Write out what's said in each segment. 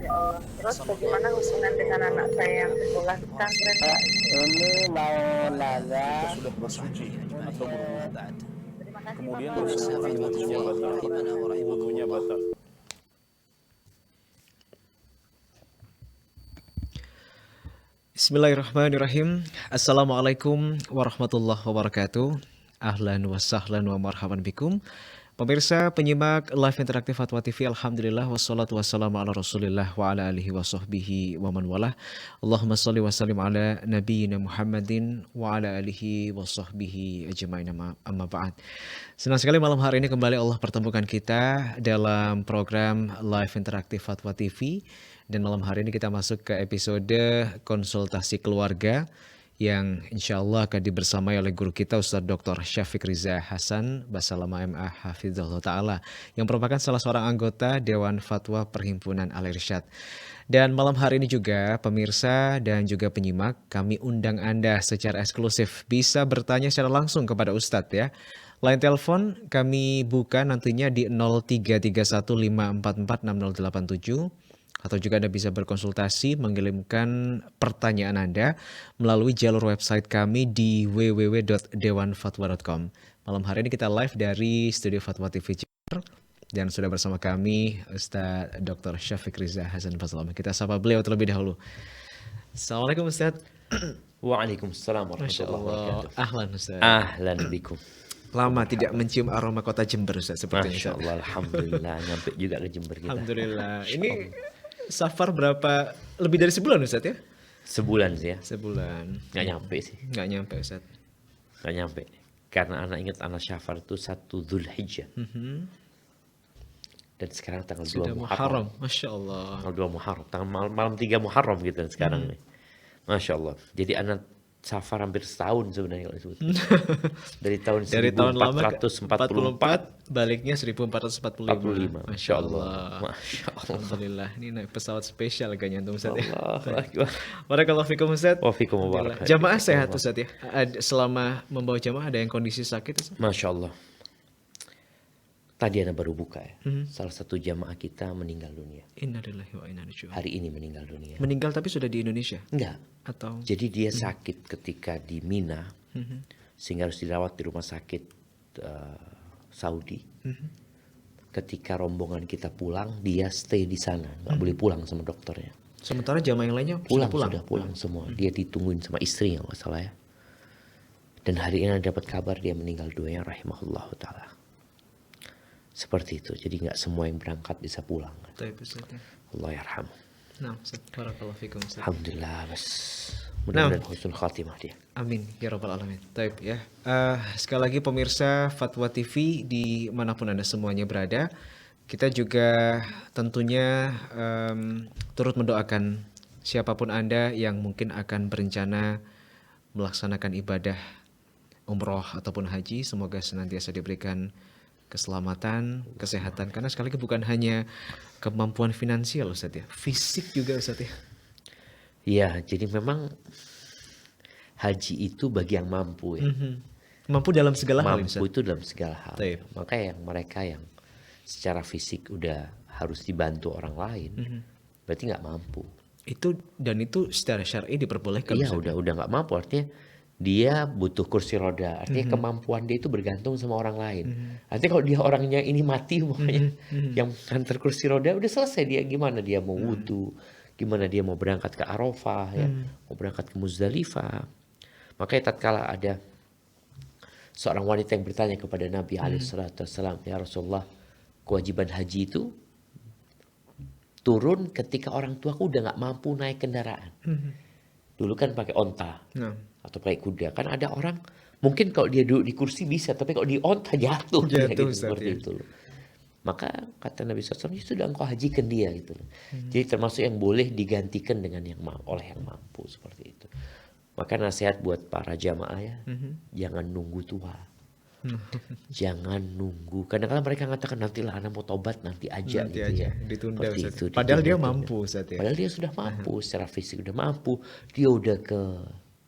Ya Allah. Terus bagaimana hubungan dengan anak saya yang sekolah di pesantren? Ini mau nanya, Kita sudah bersuci atau berwudu. Terima kasih Kemudian Bapak. disebutkan wudunya batal. Wudunya batal. Bismillahirrahmanirrahim. Assalamualaikum warahmatullahi wabarakatuh. Ahlan wa sahlan wa marhaban bikum. Pemirsa penyimak live interaktif Fatwa TV, alhamdulillah wassalatu wassalamu ala rasulillah wa ala alihi wa sahbihi wa man walah. Allahumma salli wa sallim ala nabiyyina Muhammadin wa ala alihi wa sahbihi ajma'in, amma ba'd. Senang sekali malam hari ini kembali Allah pertemukan kita dalam program live interaktif Fatwa TV. Dan malam hari ini kita masuk ke episode konsultasi keluarga yang insya Allah akan dibersamai oleh guru kita Ustaz Dr. Syafiq Riza Hasan Basalama MA Hafizahullah Ta'ala yang merupakan salah seorang anggota Dewan Fatwa Perhimpunan Al-Irsyad. Dan malam hari ini juga pemirsa dan juga penyimak, kami undang Anda secara eksklusif bisa bertanya secara langsung kepada Ustadz ya. Line telepon kami buka nantinya di 033154460087. Atau juga Anda bisa berkonsultasi mengirimkan pertanyaan Anda melalui jalur website kami di www.dewanfatwa.com. Malam hari ini kita live dari Studio Fatwa TV Jember dan sudah bersama kami Ustaz Dr. Syafiq Riza Hasan Basalama. Kita sapa beliau terlebih dahulu. Assalamualaikum Ustaz. Waalaikumsalam Masya warahmatullahi Allah. wabarakatuh. Ahlan Ustaz. Ahlan bikum. Lama tidak mencium aroma kota Jember Ustaz sepertinya. Masya Allah, alhamdulillah nyampe juga ke Jember kita. Alhamdulillah. Ini safar berapa? Lebih dari sebulan Ustaz ya? Sebulan sih ya. Sebulan. Nggak nyampe sih. Nggak nyampe Ustaz. Nggak nyampe. Karena anak ingat anak Syafar itu 1 Dzulhijjah. Dan sekarang tanggal 2 Sudah Muharram. Muharram. Masya Allah. Tanggal 2 Muharram. Tanggal malam 3 Muharram gitu sekarang nih. Masya Allah. Jadi anak Safar hampir setahun sebenarnya kalau disebut. Dari tahun Dari tahun lama 1444 baliknya 1445. 45. Masya Allah. Masya Allah. Alhamdulillah. Ini naik pesawat spesial kayaknya untuk Ustaz ya. Allahu Akbar. Barakallahu fikum Ustaz. Wafikum mubarak. Jamaah sehat Ustaz ya. Selama membawa jamaah ada yang kondisi sakit Ustaz? Masya Allah. Tadi Anda baru buka ya. Salah satu jamaah kita meninggal dunia. Innalillahi wa inna ilaihi raji'un. Hari ini meninggal dunia. Meninggal tapi sudah di Indonesia Enggak. atau Jadi dia sakit ketika di Mina. Sehingga harus dirawat di rumah sakit Saudi. Ketika rombongan kita pulang, dia stay di sana. Nggak boleh pulang sama dokternya. sementara jamaah yang lainnya Sudah sudah pulang semua. Dia ditungguin sama istrinya nggak salah ya. Dan hari ini dapat kabar dia meninggal dunia rahimahullah ta'ala. Seperti itu. Jadi nggak semua yang berangkat bisa pulang. Baik, Ustaz ya. Allah yarham. Nah, Ustaz, barakallahu fikum Ustaz. Alhamdulillah, bas. Mudah-mudahan husnul khatimah dia. Amin ya rabbal alamin. Taib ya. Sekali lagi pemirsa Fatwa TV dimanapun Anda semuanya berada, kita juga tentunya turut mendoakan siapapun Anda yang mungkin akan berencana melaksanakan ibadah umroh ataupun haji, semoga senantiasa diberikan keselamatan, kesehatan, karena sekali lagi bukan hanya kemampuan finansial Ustaz ya, fisik juga Ustaz ya. Iya, jadi memang haji itu bagi yang mampu ya. Mampu dalam segala hal Ustaz. Mampu itu dalam segala hal. Taib. Maka yang mereka yang secara fisik udah harus dibantu orang lain, berarti nggak mampu. Itu secara syar'i diperbolehkan Iya, Ustaz. udah nggak mampu, artinya dia butuh kursi roda, artinya kemampuan dia itu bergantung sama orang lain. Artinya kalau dia orangnya ini mati pokoknya, yang antar kursi roda udah selesai, dia gimana dia mau wudu, gimana dia mau berangkat ke Arafah ya, mau berangkat ke Muzdalifah. Makanya tatkala ada seorang wanita yang bertanya kepada Nabi alaihissalam, ya Rasulullah, kewajiban haji itu turun ketika orang tuaku udah nggak mampu naik kendaraan. Dulu kan pakai onta atau pakai kuda. Kan ada orang mungkin kalau dia duduk di kursi bisa, tapi kalau di onta jatuh ya, gitu, seperti itu loh. Maka kata Nabi SAW, sudah engkau hajikan dia gitu loh. Jadi termasuk yang boleh digantikan dengan oleh yang mampu seperti itu. Maka nasihat buat para jamaah ya, jangan nunggu tua. Jangan nunggu. Kadang-kadang mereka mengatakan nantilah anak mau tobat nanti aja Nanti gitu aja, ya. ditunda Seperti Ustaz. itu, Padahal dia ditunda. mampu Ustaz ya. Padahal dia sudah mampu, secara fisik udah mampu. Dia udah ke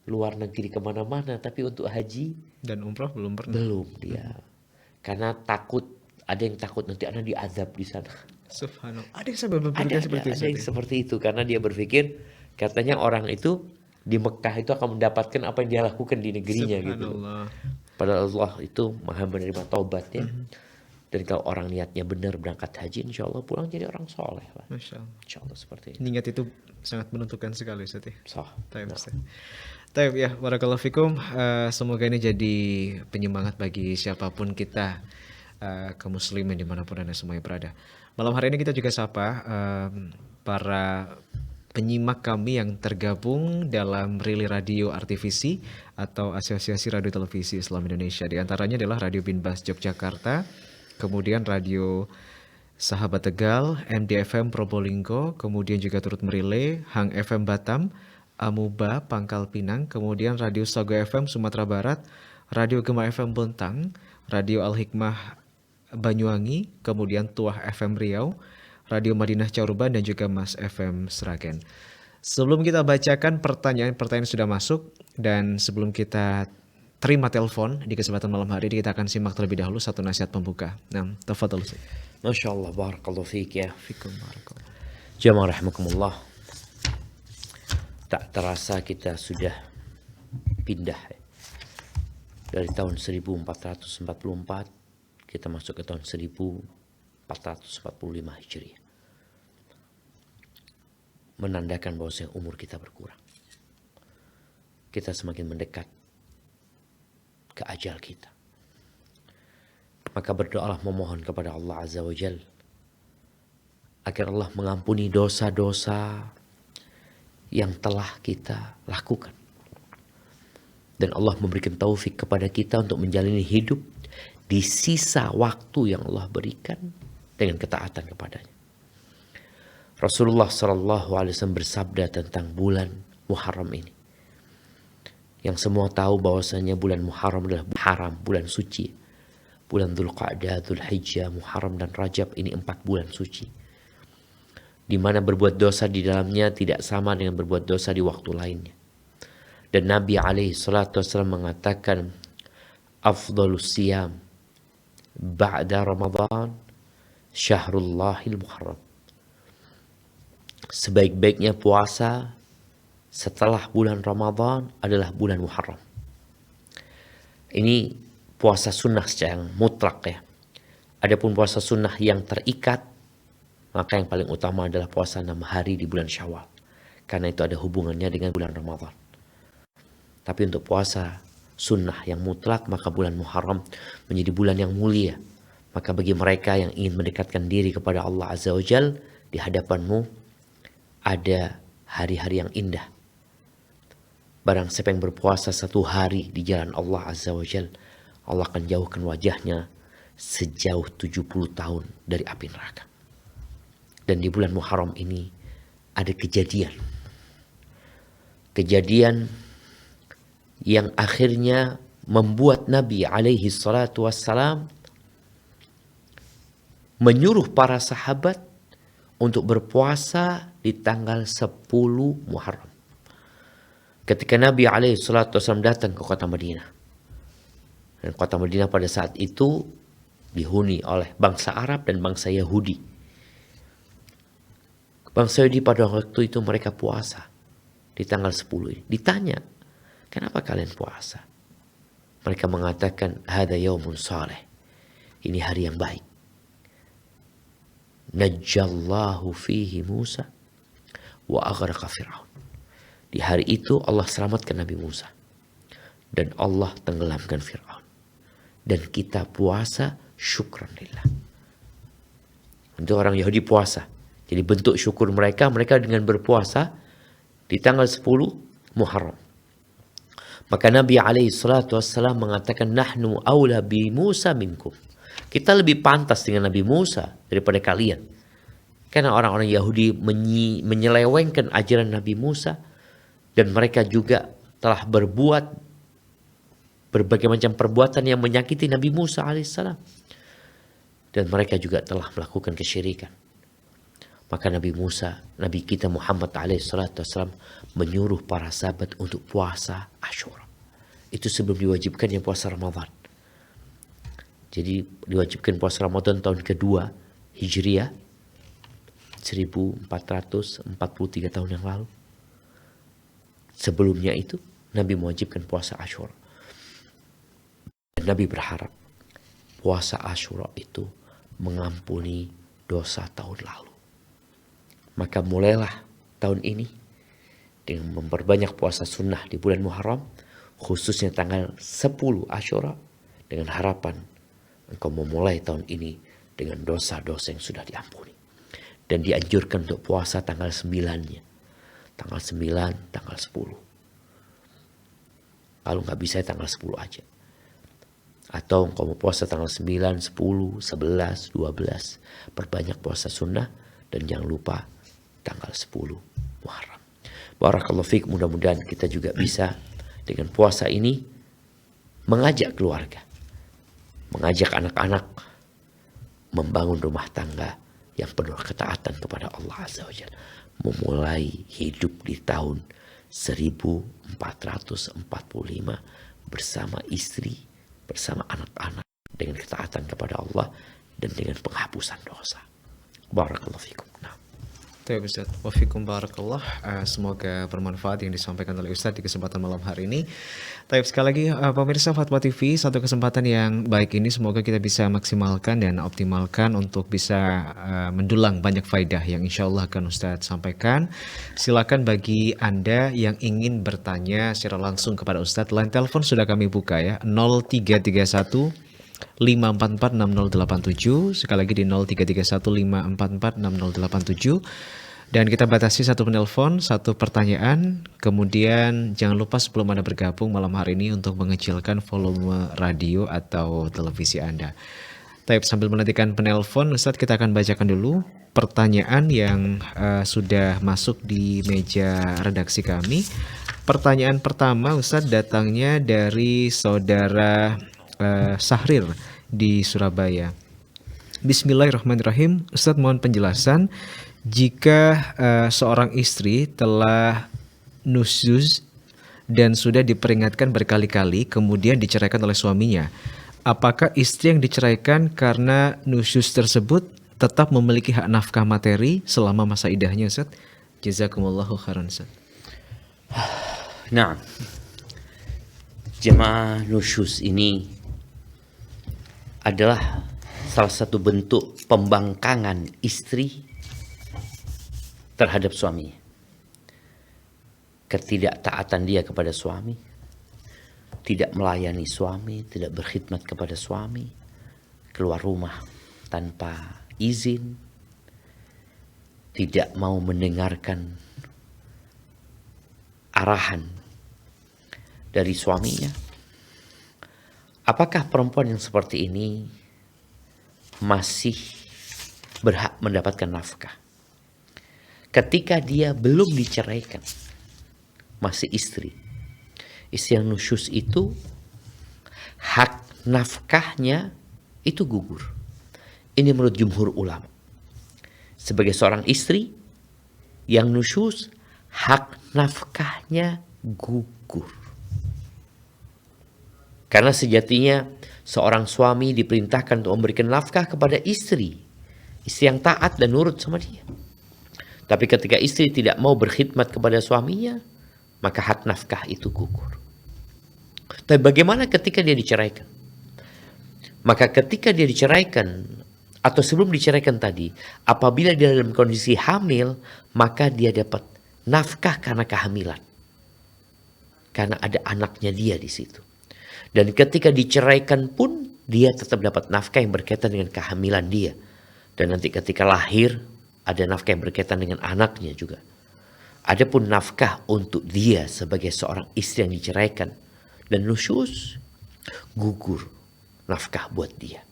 luar negeri kemana-mana, tapi untuk haji Dan umroh belum pernah. belum dia. Karena takut, ada yang takut nanti anak diazab di sana. Subhanallah. Ada yang sampai berpikir seperti itu. Ada yang seperti itu karena dia berpikir katanya orang itu di Mekah itu akan mendapatkan apa yang dia lakukan di negerinya gitu. Padahal Allah itu maha menerima taubat ya. Dan kalau orang niatnya benar berangkat haji, insya Allah pulang jadi orang soleh lah. Masya Allah. Insya Allah seperti itu. Niat itu sangat menentukan sekali Ustaz ya. Sah. Taib ya, barakallahu fikum. Semoga ini jadi penyemangat bagi siapapun kita, kaum muslimin dimanapun anda semuanya berada. Malam hari ini kita juga sapa para penyimak kami yang tergabung dalam Relay Radio RTVC atau Asosiasi Radio Televisi Islam Indonesia. Di antaranya adalah Radio Binbas Yogyakarta, kemudian Radio Sahabat Tegal, MDFM Probolinggo, kemudian juga turut merilai Hang FM Batam, Amuba Pangkal Pinang, kemudian Radio Sago FM Sumatera Barat, Radio Gema FM Bontang, Radio Al Hikmah Banyuwangi, kemudian Tuah FM Riau, Radio Madinah Caruban, dan juga Mas FM Sragen. Sebelum kita bacakan pertanyaan sudah masuk, dan sebelum kita terima telepon di kesempatan malam hari ini, kita akan simak terlebih dahulu satu nasihat pembuka. Nah, tafadhol. Masya Allah, barakallahu fiik ya. Fikum barakallah. Jamaah rahimakumullah. Tak terasa kita sudah pindah dari tahun 1444 kita masuk ke tahun 1445 Hijriah. Menandakan bahwa umur kita berkurang. Kita semakin mendekat ke ajal kita. Maka berdoalah memohon kepada Allah Azza wa Jal agar Allah mengampuni dosa-dosa yang telah kita lakukan. Dan Allah memberikan taufik kepada kita untuk menjalani hidup di sisa waktu yang Allah berikan dengan ketaatan kepadanya. Rasulullah SAW bersabda tentang bulan Muharram ini. Yang semua tahu bahwasanya bulan Muharram adalah haram, bulan suci. Bulan Dzulqa'dah, Dzulhijjah, Muharram dan Rajab ini 4 bulan suci. Di mana berbuat dosa di dalamnya tidak sama dengan berbuat dosa di waktu lainnya. Dan Nabi SAW mengatakan, Afdhalus siyam ba'da Ramadan Syahrullahil Muharram. Sebaik-baiknya puasa setelah bulan Ramadan adalah bulan Muharram. Ini puasa sunnah secara mutlak ya. Adapun puasa sunnah yang terikat, maka yang paling utama adalah puasa 6 hari di bulan Syawal. Karena itu ada hubungannya dengan bulan Ramadan. Tapi untuk puasa sunnah yang mutlak, maka bulan Muharram menjadi bulan yang mulia. Maka bagi mereka yang ingin mendekatkan diri kepada Allah Azza wa Jal, di hadapanmu ada hari-hari yang indah. Barang siapa yang berpuasa 1 hari di jalan Allah Azza wa Jal, Allah akan jauhkan wajahnya sejauh 70 tahun dari api neraka. Dan di bulan Muharram ini ada kejadian. Kejadian yang akhirnya membuat Nabi alaihi salatu wassalam menyuruh para sahabat untuk berpuasa di tanggal 10 Muharram. Ketika Nabi alaihi salatu wassalam datang ke kota Madinah. Dan kota Madinah pada saat itu dihuni oleh bangsa Arab dan bangsa Yahudi. Bangsa Yahudi pada waktu itu mereka puasa di tanggal 10 ini. Ditanya, kenapa kalian puasa? Mereka mengatakan, hada yaumun saleh. Ini hari yang baik. Najjallahu fihi Musa wa aghraqa Fir'aun. Di hari itu Allah selamatkan Nabi Musa. Dan Allah tenggelamkan Fir'aun. Dan kita puasa syukran lillah. Untuk orang Yahudi puasa. Jadi bentuk syukur mereka dengan berpuasa di tanggal 10 Muharram. Maka Nabi SAW mengatakan, Nahnu awla bi Musa minkum. Kita lebih pantas dengan Nabi Musa daripada kalian. Karena orang-orang Yahudi menyelewengkan ajaran Nabi Musa. Dan mereka juga telah berbuat berbagai macam perbuatan yang menyakiti Nabi Musa alaihissalam. Dan mereka juga telah melakukan kesyirikan. Maka Nabi Musa, Nabi kita Muhammad alaihissalam menyuruh para sahabat untuk puasa Asyura. Itu sebelum diwajibkannya puasa Ramadan. Jadi diwajibkan puasa Ramadan tahun kedua Hijriah. 1443 tahun yang lalu. Sebelumnya itu Nabi mewajibkan puasa Asyura. Dan Nabi berharap puasa Asyura itu mengampuni dosa tahun lalu. Maka mulailah tahun ini dengan memperbanyak puasa sunnah di bulan Muharram, khususnya tanggal 10 Asyura, dengan harapan engkau memulai tahun ini dengan dosa-dosa yang sudah diampuni. Dan dianjurkan untuk puasa tanggal 9-nya. Tanggal 9, tanggal 10. Kalau nggak bisa tanggal 10 aja. Atau engkau mau puasa tanggal 9, 10, 11, 12. Perbanyak puasa sunnah. Dan jangan lupa tanggal 10 Muharram. Barakallahu fiik, mudah-mudahan kita juga bisa dengan puasa ini mengajak keluarga. Mengajak anak-anak membangun rumah tangga yang penuh ketaatan kepada Allah Azza wa Jalla. Memulai hidup di tahun 1445 bersama istri, bersama anak-anak, dengan ketaatan kepada Allah dan dengan penghapusan dosa. Barakallahu fikum. Baik Ustaz, wafikum barakallah. Semoga bermanfaat yang disampaikan oleh Ustaz di kesempatan malam hari ini. Baik, sekali lagi pemirsa Fatwa TV, satu kesempatan yang baik ini semoga kita bisa maksimalkan dan optimalkan untuk bisa mendulang banyak faidah yang insya Allah akan Ustaz sampaikan. Silakan bagi Anda yang ingin bertanya secara langsung kepada Ustaz, line telepon sudah kami buka ya, 0331 5446087. Sekali lagi di 0331 5446087. Dan kita batasi satu penelpon, satu pertanyaan. Kemudian jangan lupa sebelum Anda bergabung malam hari ini untuk mengecilkan volume radio atau televisi Anda. Tapi sambil menantikan penelpon, Ustadz, kita akan bacakan dulu pertanyaan yang sudah masuk di meja redaksi kami. Pertanyaan pertama, Ustadz, datangnya dari saudara Sahrir di Surabaya. Bismillahirrahmanirrahim. Ustadz, mohon penjelasan jika seorang istri telah nusyuz dan sudah diperingatkan berkali-kali kemudian diceraikan oleh suaminya, apakah istri yang diceraikan karena nusyuz tersebut tetap memiliki hak nafkah materi selama masa iddahnya, Ustadz? Jazakumullahu khairan, Ustadz. Nah, jemaah nusyuz ini adalah salah satu bentuk pembangkangan istri terhadap suami. Ketidaktaatan dia kepada suami, tidak melayani suami, tidak berkhidmat kepada suami, keluar rumah tanpa izin, tidak mau mendengarkan arahan dari suaminya. Apakah perempuan yang seperti ini masih berhak mendapatkan nafkah? Ketika dia belum diceraikan, masih istri. Istri yang nusyuz itu, hak nafkahnya itu gugur. Ini menurut jumhur ulama. Sebagai seorang istri yang nusyuz, hak nafkahnya gugur. Karena sejatinya seorang suami diperintahkan untuk memberikan nafkah kepada istri. Istri yang taat dan nurut sama dia. Tapi ketika istri tidak mau berkhidmat kepada suaminya, maka hak nafkah itu gugur. Tapi bagaimana ketika dia diceraikan? Maka ketika dia diceraikan, atau sebelum diceraikan tadi, apabila dia dalam kondisi hamil, maka dia dapat nafkah karena kehamilan. Karena ada anaknya dia di situ. Dan ketika diceraikan pun, dia tetap dapat nafkah yang berkaitan dengan kehamilan dia. Dan nanti ketika lahir, ada nafkah yang berkaitan dengan anaknya juga. Adapun nafkah untuk dia sebagai seorang istri yang diceraikan dan nusyuz, gugur nafkah buat dia.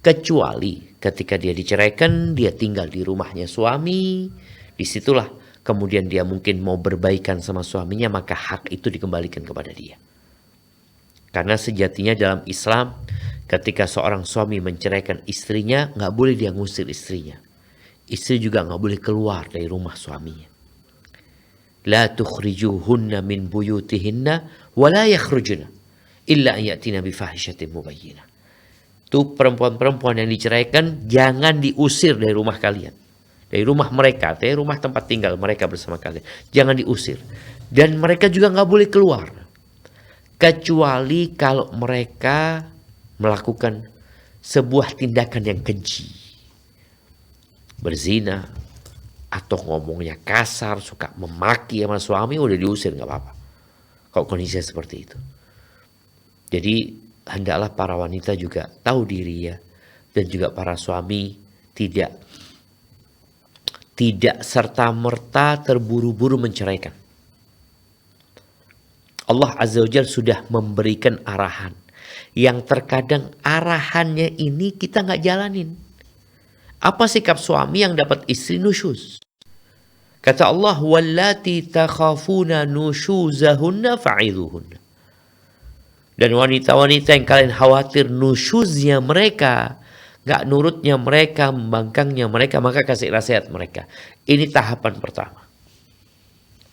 Kecuali ketika dia diceraikan, dia tinggal di rumahnya suami, disitulah kemudian dia mungkin mau berbaikan sama suaminya, maka hak itu dikembalikan kepada dia. Karena sejatinya dalam Islam, ketika seorang suami menceraikan istrinya, nggak boleh dia ngusir istrinya. Istri juga nggak boleh keluar dari rumah suaminya. La tukhrijuhunna min buyutihinna wa la yakhrujuna illa an yatina bi fahishatin mubayyinah. Tuh perempuan-perempuan yang diceraikan jangan diusir dari rumah kalian. dari rumah mereka, dari rumah tempat tinggal mereka bersama kalian. Jangan diusir. Dan mereka juga nggak boleh keluar. Kecuali kalau mereka melakukan sebuah tindakan yang keji. Berzina, atau ngomongnya kasar, suka memaki sama suami, udah diusir nggak apa-apa. Kalau kondisinya seperti itu. Jadi hendaklah para wanita juga tahu diri ya. Dan juga para suami tidak serta-merta terburu-buru menceraikan. Allah Azza wa Jalla sudah memberikan arahan. Yang terkadang arahannya ini kita nggak jalanin. Apa sikap suami yang dapat istri nusyuz? Kata Allah, wallati takhafuna nusyuzahunna fa'idhuhunna. Dan wanita-wanita yang kalian khawatir nusyuznya mereka, nggak nurutnya mereka, membangkangnya mereka, maka kasih nasihat mereka. Ini tahapan pertama.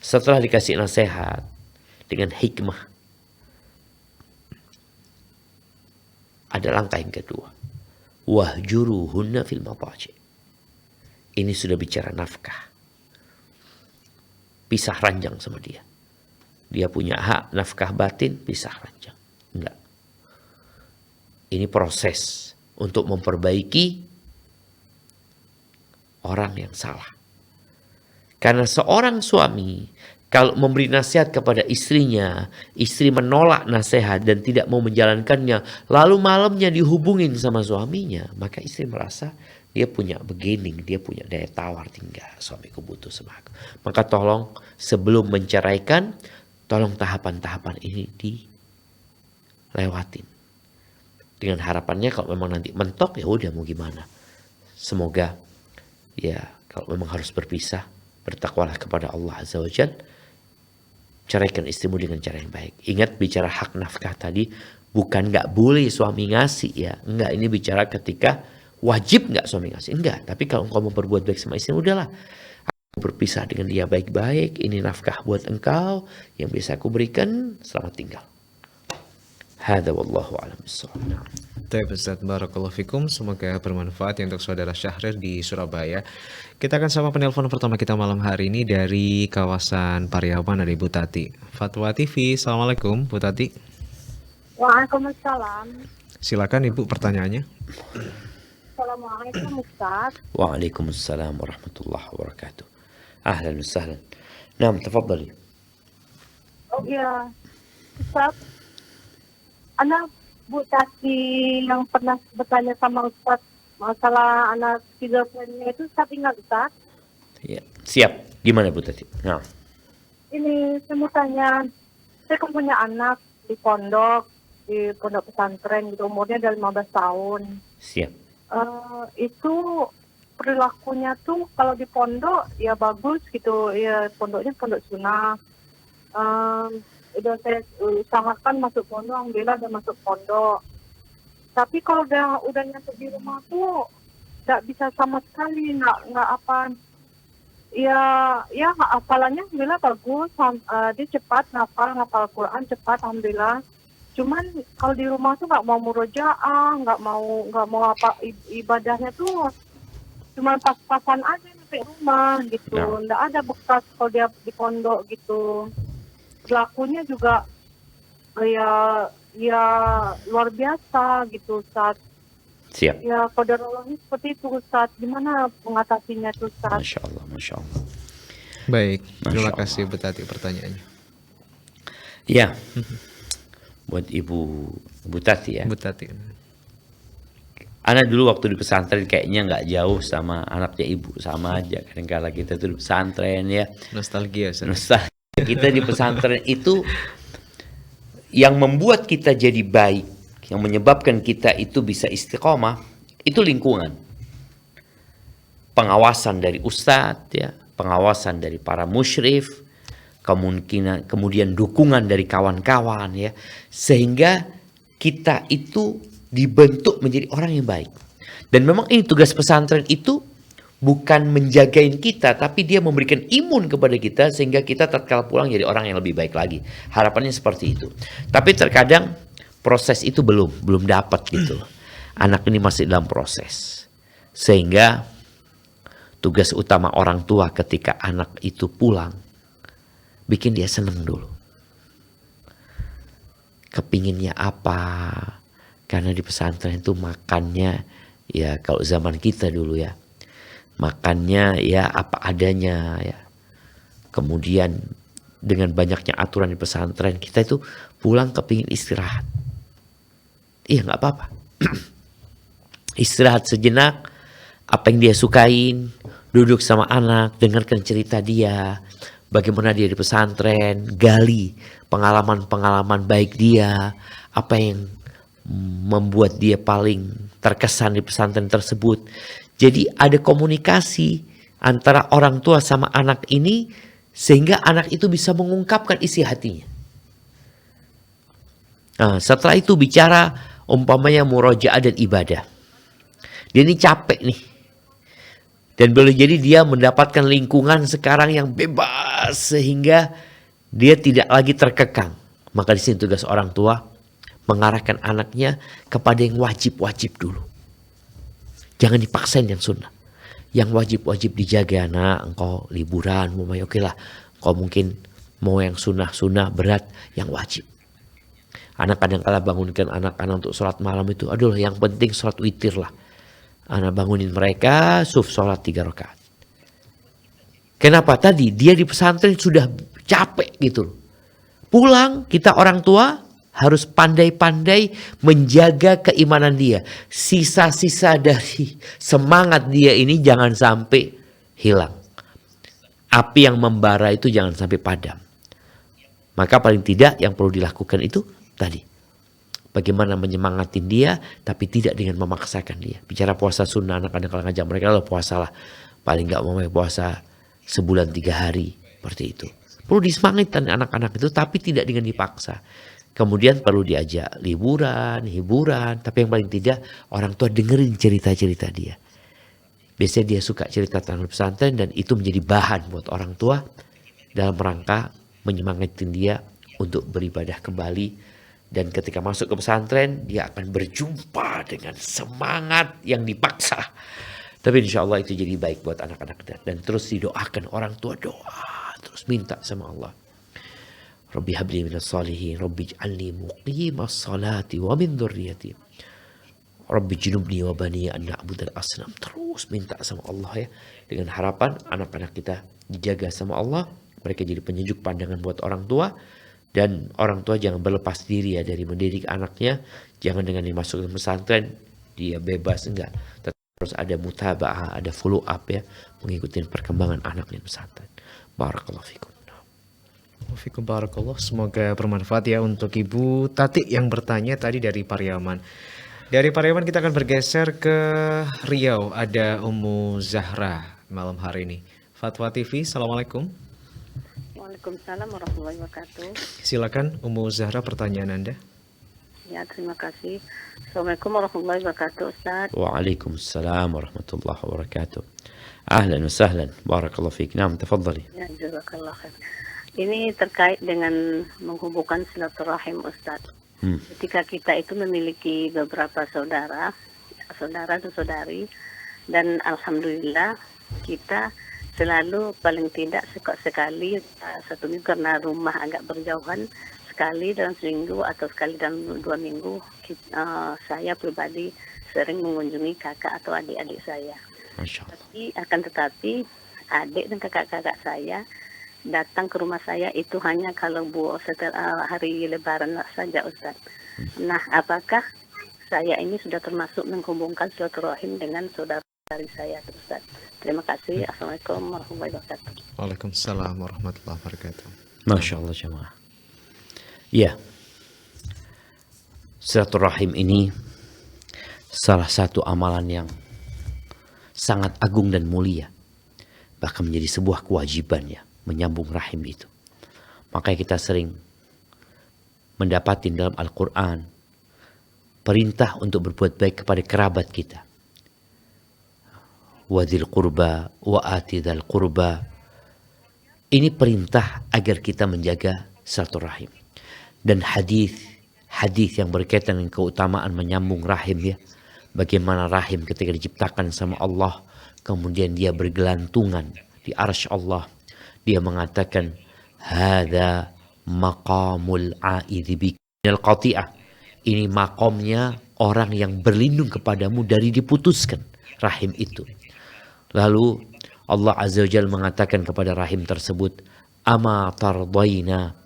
Setelah dikasih nasihat dengan hikmah, ada langkah yang kedua. Wahjuruhunna fil madaji'. Ini sudah bicara nafkah. Pisah ranjang sama dia. Dia punya hak nafkah batin, pisah ranjang. Enggak. Ini proses untuk memperbaiki orang yang salah. Karena seorang suami kalau memberi nasihat kepada istrinya, istri menolak nasihat dan tidak mau menjalankannya, lalu malamnya dihubungin sama suaminya, maka istri merasa dia punya beginning, dia punya daya tawar, tinggal suamiku butuh sama aku. Maka tolong sebelum menceraikan, tolong tahapan-tahapan ini dilewatin. Dengan harapannya kalau memang nanti mentok, ya udah mau gimana. Semoga ya kalau memang harus berpisah, bertakwalah kepada Allah Azza wa Jalla. Ceraikan istrimu dengan cara yang baik. Ingat bicara hak nafkah tadi, bukan nggak boleh suami ngasih ya. Enggak, ini bicara ketika wajib nggak suami ngasih. Enggak, tapi kalau engkau mau berbuat baik sama istri, udahlah. Aku berpisah dengan dia baik-baik, ini nafkah buat engkau, yang bisa aku berikan, selamat tinggal. Hada wallahu a'lam bissawab. Baik Ustaz, barakallahu fikum. Semoga bermanfaat ya untuk saudara Syahrir di Surabaya. Kita akan sama penelpon pertama kita malam hari ini dari kawasan Pariaman, dari Bu Tati. Fatwa TV, Assalamualaikum Bu Tati. Waalaikumsalam. Silakan Ibu pertanyaannya. Assalamualaikum Ustaz. Waalaikumsalam warahmatullahi wabarakatuh. Ahlan wa sahlan. Naam, tafadhali. Oh iya, Ustaz. Anak Bu Tati yang pernah bertanya sama Ustaz masalah anak skizofrenia itu, Ustaz ingat Ustaz? Ya, siap. Gimana Bu Tati? Nah. Ini saya mau tanya, saya kan punya anak di pondok pesantren gitu, umurnya udah 15 tahun. Siap. Itu perilakunya tuh kalau di pondok ya bagus gitu, ya pondoknya pondok sunnah. Udah saya usahakan masuk pondok, alhamdulillah udah masuk pondok. Tapi kalau udah nyampe di rumah tuh nggak bisa sama sekali, nggak apa. Ya hafalannya alhamdulillah bagus, dia cepat ngapal Quran cepat alhamdulillah. Cuman kalau di rumah tuh nggak mau murojaah, nggak mau apa, ibadahnya tuh cuma pas-pasan aja sampai rumah gitu. Nggak ada bekas kalau dia di pondok gitu. Pelakunya juga ya luar biasa gitu Ustaz. Siap. Ya qadarullah seperti itu Ustaz. Gimana mengatasinya tuh Ustaz? Masya Allah, Masya Allah. Baik, terima Masya kasih Bu Tati pertanyaannya. Ya, buat Ibu Tati ya. Bu Tati. Anak dulu waktu di pesantren kayaknya nggak jauh sama anaknya ibu, sama aja. Kadang-kala kita tuh di pesantren ya. Nostalgia. Nostalgia. Kita di pesantren itu yang membuat kita jadi baik, yang menyebabkan kita itu bisa istiqomah, itu lingkungan. Pengawasan dari ustadz ya, pengawasan dari para musyrif, kemudian dukungan dari kawan-kawan ya, sehingga kita itu dibentuk menjadi orang yang baik. Dan memang ini tugas pesantren itu bukan menjagain kita, tapi dia memberikan imun kepada kita sehingga kita tatkala pulang jadi orang yang lebih baik lagi. Harapannya seperti itu. Tapi terkadang proses itu belum dapat gitu. Anak ini masih dalam proses. Sehingga tugas utama orang tua ketika anak itu pulang, bikin dia seneng dulu. Kepinginnya apa? Karena di pesantren itu makannya, ya kalau zaman kita dulu ya, makannya ya apa adanya ya. Kemudian dengan banyaknya aturan di pesantren, kita itu pulang kepingin istirahat. Iya nggak apa-apa. Istirahat sejenak, apa yang dia sukain, duduk sama anak, dengarkan cerita dia, bagaimana dia di pesantren, gali pengalaman-pengalaman baik dia, apa yang membuat dia paling terkesan di pesantren tersebut. Jadi ada komunikasi antara orang tua sama anak ini, sehingga anak itu bisa mengungkapkan isi hatinya. Nah, setelah itu bicara umpamanya murojaah dan ibadah. Dia ini capek nih. Dan boleh jadi dia mendapatkan lingkungan sekarang yang bebas sehingga dia tidak lagi terkekang. Maka di sini tugas orang tua mengarahkan anaknya kepada yang wajib-wajib dulu. Jangan dipaksain yang sunnah. Yang wajib-wajib dijaga, anak, engkau liburan, oke lah. Engkau mungkin mau yang sunnah-sunnah berat, yang wajib. Anak kadang-kala bangunkan anak-anak untuk sholat malam itu, aduh yang penting sholat witir lah. Anak bangunin mereka, sholat 3 rakaat. Kenapa? Tadi dia di pesantren sudah capek gitu. Pulang kita orang tua harus pandai-pandai menjaga keimanan dia. Sisa-sisa dari semangat dia ini jangan sampai hilang. Api yang membara itu jangan sampai padam. Maka paling tidak yang perlu dilakukan itu tadi. Bagaimana menyemangatin dia tapi tidak dengan memaksakan dia. Bicara puasa sunnah, anak-anak kalau ngajak mereka lo puasa lah. Paling gak mau puasa sebulan 3 hari. Seperti itu. Perlu disemangatkan anak-anak itu tapi tidak dengan dipaksa. Kemudian perlu diajak liburan, hiburan. Tapi yang paling tidak orang tua dengerin cerita-cerita dia. Biasanya dia suka cerita tentang pesantren dan itu menjadi bahan buat orang tua dalam rangka menyemangatin dia untuk beribadah kembali. Dan ketika masuk ke pesantren dia akan berjumpa dengan semangat yang dipaksa. Tapi insya Allah itu jadi baik buat anak-anak. Dan terus didoakan orang tua doa. Terus minta sama Allah. Rabbi habli minas salihin, Rabbi ij'alni muqimas salati wa min dzurriyyati. Rabbi junubni wa bani an na'budal asnam. Terus minta sama Allah ya. Dengan harapan anak-anak kita dijaga sama Allah. Mereka jadi penyejuk pandangan buat orang tua. Dan orang tua jangan berlepas diri ya dari mendidik anaknya. Jangan dengan dimasukin pesantren dia bebas, enggak. Terus ada mutaba'ah, ada follow up ya. Mengikuti perkembangan anak di pesantren. Barakallahu fikum. Fikum barakallah. Semoga bermanfaat ya untuk Ibu Tati yang bertanya tadi dari Pariaman. Dari Pariaman kita akan bergeser ke Riau. Ada Ummu Zahra malam hari ini. Fatwa TV, Assalamualaikum. Waalaikumsalam warahmatullahi wabarakatuh. Silakan Ummu Zahra pertanyaan Anda. Ya, terima kasih. Assalamualaikum warahmatullahi wabarakatuh, Ustaz. Waalaikumsalam warahmatullahi wabarakatuh. Ahlan wa sahlan. Barakallahu fiik. Naam, tafadhali. Ya, jazakallah khair. Ini terkait dengan menghubungkan silaturahim, Ustaz. Ketika kita itu memiliki beberapa saudara atau saudari, dan alhamdulillah kita selalu paling tidak sekali 1 minggu karena rumah agak berjauhan, sekali dalam seminggu atau sekali dalam 2 minggu saya pribadi sering mengunjungi kakak atau adik-adik saya. Masya Allah. Tetapi adik dan kakak-kakak saya datang ke rumah saya itu hanya kalau setelah hari Lebaran saja, Ustaz. Nah, apakah saya ini sudah termasuk menghubungkan silaturahim dengan saudara-saudari saya, Ustaz? Terima kasih. Assalamualaikum warahmatullahi wabarakatuh. Waalaikumsalam warahmatullahi wabarakatuh. Masya Allah jemaah. Ya, silaturahim ini salah satu amalan yang sangat agung dan mulia. Bahkan menjadi sebuah kewajiban ya, menyambung rahim itu. Makanya kita sering mendapati dalam Al-Quran perintah untuk berbuat baik kepada kerabat kita. Wadil qurba wa atidal qurba. Ini perintah agar kita menjaga silaturahim. Dan hadis yang berkaitan dengan keutamaan menyambung rahim ya. Bagaimana rahim ketika diciptakan sama Allah kemudian dia bergelantungan di arsy Allah. Dia mengatakan, hadza maqamul a'idzi bikal qati'ah. Ini makomnya orang yang berlindung kepadamu dari diputuskan rahim itu. Lalu Allah Azza wa Jalla mengatakan kepada rahim tersebut, ama tardaina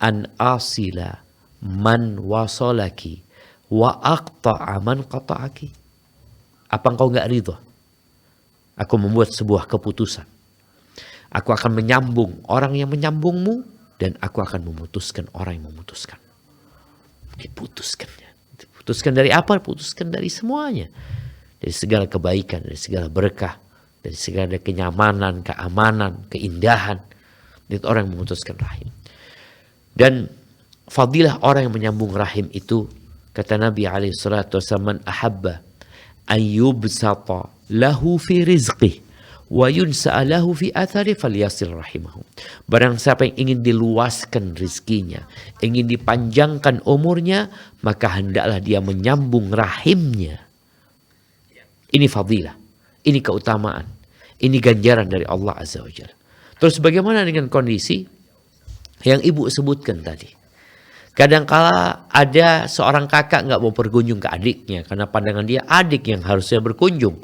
an asila man wasalaki wa aqta'a man qata'aki. Apa engkau enggak ridho? Aku membuat sebuah keputusan. Aku akan menyambung orang yang menyambungmu, dan aku akan memutuskan orang yang memutuskan. Diputuskan. Diputuskan dari apa? Diputuskan dari semuanya. Dari segala kebaikan, dari segala berkah, dari segala kenyamanan, keamanan, keindahan. Itu orang yang memutuskan rahim. Dan fadilah orang yang menyambung rahim itu, kata Nabi SAW, man ahabba ayyubsata lahu fi rizqih wa yunsa'alahu fi athari falyasil rahimahu. Barang siapa yang ingin diluaskan rizkinya, ingin dipanjangkan umurnya, maka hendaklah dia menyambung rahimnya. Ini fadilah, ini keutamaan, ini ganjaran dari Allah Azza wa Jalla. Terus bagaimana dengan kondisi yang ibu sebutkan tadi? Kadangkala ada seorang kakak nggak mau berkunjung ke adiknya karena pandangan dia adik yang harusnya berkunjung,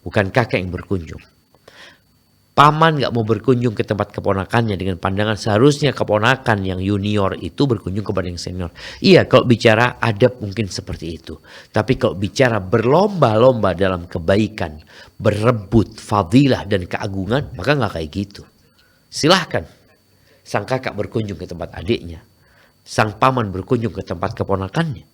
bukan kakak yang berkunjung. Paman nggak mau berkunjung ke tempat keponakannya dengan pandangan seharusnya keponakan yang junior itu berkunjung kepada yang senior. Iya, kalau bicara adab mungkin seperti itu. Tapi kalau bicara berlomba-lomba dalam kebaikan, berebut fadilah dan keagungan, maka nggak kayak gitu. Silahkan sang kakak berkunjung ke tempat adiknya, sang paman berkunjung ke tempat keponakannya.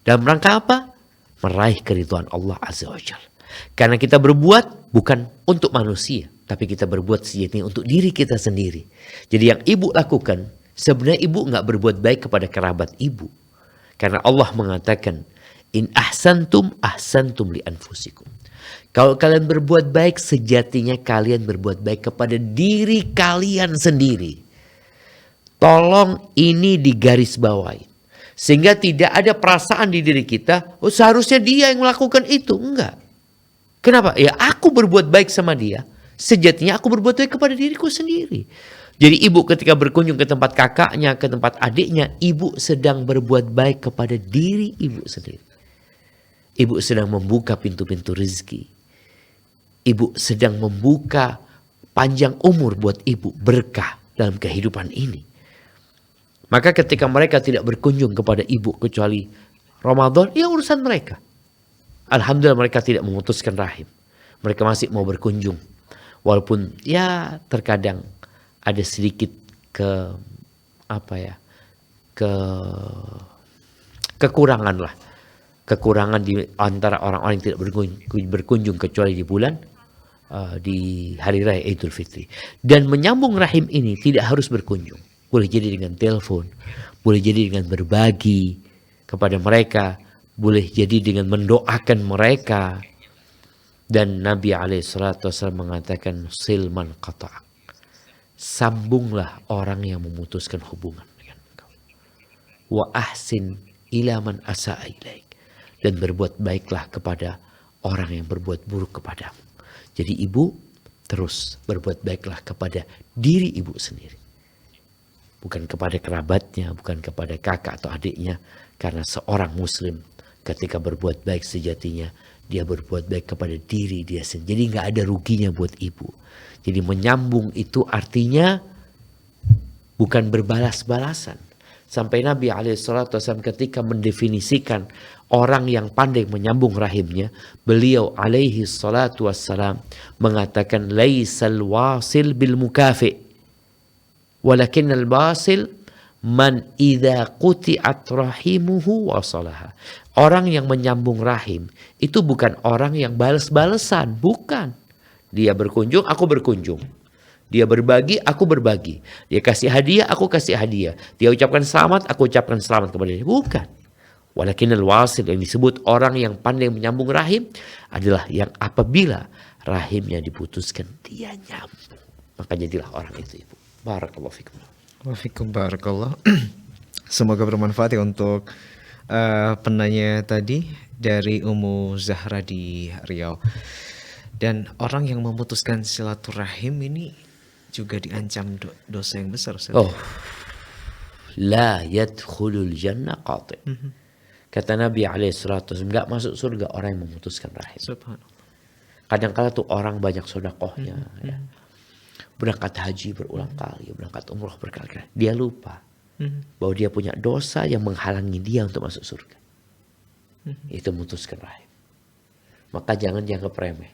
Dalam rangka apa? Meraih keridhaan Allah Azza wa Jalla. Karena kita berbuat bukan untuk manusia, tapi kita berbuat sejatinya untuk diri kita sendiri. Jadi yang ibu lakukan, sebenarnya ibu nggak berbuat baik kepada kerabat ibu. Karena Allah mengatakan, in ahsantum ahsantum li anfusikum. Kalau kalian berbuat baik, sejatinya kalian berbuat baik kepada diri kalian sendiri. Tolong ini digarisbawahi. Sehingga tidak ada perasaan di diri kita, oh seharusnya dia yang melakukan itu. Enggak. Kenapa? Ya aku berbuat baik sama dia. Sejatinya aku berbuat baik kepada diriku sendiri. Jadi ibu ketika berkunjung ke tempat kakaknya, ke tempat adiknya, ibu sedang berbuat baik kepada diri ibu sendiri. Ibu sedang membuka pintu-pintu rezeki. Ibu sedang membuka panjang umur buat ibu, berkah dalam kehidupan ini. Maka ketika mereka tidak berkunjung kepada ibu kecuali Ramadan, ya urusan mereka. Alhamdulillah mereka tidak memutuskan rahim. Mereka masih mau berkunjung. Walaupun ya terkadang ada sedikit kekurangan lah. Kekurangan di antara orang-orang yang tidak berkunjung kecuali di bulan di hari raya Idul Fitri. Dan menyambung rahim ini tidak harus berkunjung. Boleh jadi dengan telepon, boleh jadi dengan berbagi kepada mereka, boleh jadi dengan mendoakan mereka. Dan Nabi SAW mengatakan, silman qata'ak. Sambunglah orang yang memutuskan hubungan dengan engkau. Wa ahsin ila man asa'a ilaik. Dan berbuat baiklah kepada orang yang berbuat buruk kepadamu. Jadi ibu terus berbuat baiklah kepada diri ibu sendiri. Bukan kepada kerabatnya, bukan kepada kakak atau adiknya. Karena seorang muslim ketika berbuat baik sejatinya, dia berbuat baik kepada diri dia sendiri. Jadi gak ada ruginya buat ibu. Jadi menyambung itu artinya bukan berbalas-balasan. Sampai Nabi SAW ketika mendefinisikan orang yang pandai menyambung rahimnya, beliau SAW mengatakan, laisal wasil bil mukafi' walakin al basil man idza quti'at rahimuhu wasalaha. Orang yang menyambung rahim itu bukan orang yang balas-balesan, bukan. Dia berkunjung, aku berkunjung. Dia berbagi, aku berbagi. Dia kasih hadiah, aku kasih hadiah. Dia ucapkan selamat, aku ucapkan selamat kepada dia. Bukan. Walakin al-wasil yang disebut orang yang pandai menyambung rahim adalah yang apabila rahimnya diputuskan, dia nyambung. Maka jadilah orang itu, ibu. Barakallahu fikum. Wafikum barakallah. Semoga bermanfaat ya untuk penanya tadi dari Ummu Zahra di Riau. Dan orang yang memutuskan silaturahim ini juga diancam dosa yang besar, Ustaz. Oh, la yadkhulul jannah qati'. Kata Nabi alaihissalatu wasallam, enggak masuk surga orang yang memutuskan rahim. Subhanallah. Kadang-kala tuh orang banyak sedekahnya, ya. Berangkat haji berulang kali, berangkat umroh berkali-kali. Dia lupa bahwa dia punya dosa yang menghalangi dia untuk masuk surga. Itu memutuskan rahim. Maka jangan dianggap remeh.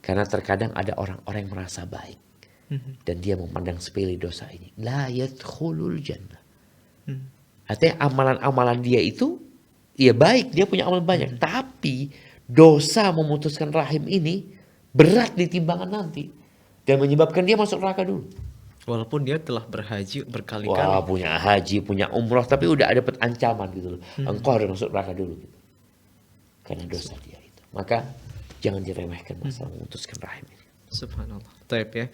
Karena terkadang ada orang-orang yang merasa baik. Dan dia memandang sepele dosa ini. La yadkhulul jannah. Artinya amalan-amalan dia itu, ya baik, dia punya amal banyak. Tapi dosa memutuskan rahim ini berat di timbangan nanti. Dan menyebabkan dia masuk neraka dulu. Walaupun dia telah berhaji berkali-kali. Wah, punya haji, punya umroh, tapi udah ada ancaman gitu loh. Engkau harus masuk neraka dulu. Gitu. Karena dosa dia itu. Maka jangan diremehkan masalah memutuskan rahim ini. Subhanallah. Taib ya.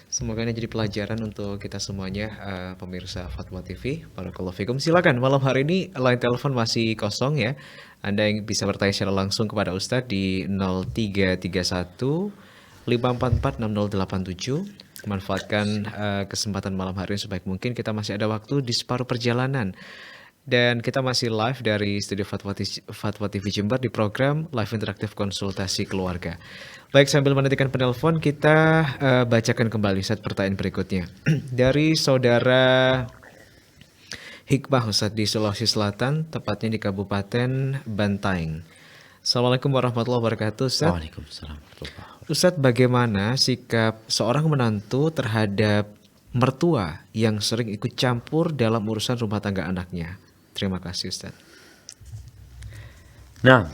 Semoga ini jadi pelajaran untuk kita semuanya, pemirsa Fatwa TV. Barakallahu fikum. Silakan, malam hari ini line telepon masih kosong ya. Anda yang bisa bertanya secara langsung kepada Ustadz di 0331 544 6087. Manfaatkan kesempatan malam hari ini sebaik mungkin. Kita masih ada waktu di separuh perjalanan. Dan kita masih live dari studio Fatwa TV Jember di program Live Interaktif Konsultasi Keluarga. Baik, sambil menantikan penelpon, kita bacakan kembali set pertanyaan berikutnya. Dari saudara Hikmah Ustadz di Sulawesi Selatan, tepatnya di Kabupaten Bantaeng. Assalamualaikum warahmatullahi wabarakatuh, Ustadz. Waalaikumsalam warahmatullahi wabarakatuh. Ustadz, bagaimana sikap seorang menantu terhadap mertua yang sering ikut campur dalam urusan rumah tangga anaknya? Terima kasih, Ustadz. Nah,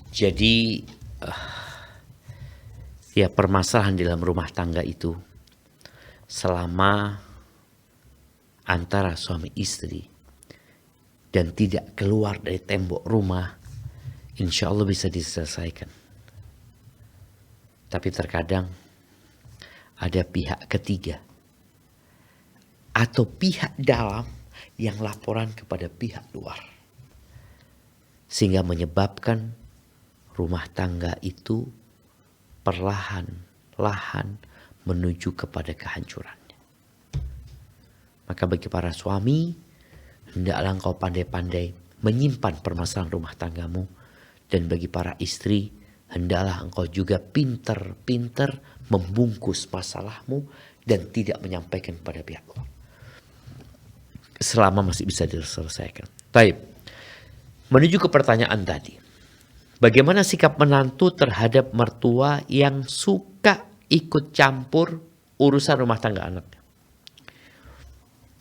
jadi ya permasalahan dalam rumah tangga itu selama antara suami istri dan tidak keluar dari tembok rumah, insya Allah bisa diselesaikan. Tapi terkadang ada pihak ketiga atau pihak dalam yang laporan kepada pihak luar. Sehingga menyebabkan rumah tangga itu perlahan-lahan menuju kepada kehancurannya. Maka bagi para suami, hendaklah engkau pandai-pandai menyimpan permasalahan rumah tanggamu. Dan bagi para istri, hendaklah engkau juga pintar-pintar membungkus masalahmu dan tidak menyampaikan kepada pihak luar. Selama masih bisa diselesaikan. Baik. Menuju ke pertanyaan tadi. Bagaimana sikap menantu terhadap mertua yang suka ikut campur urusan rumah tangga anaknya?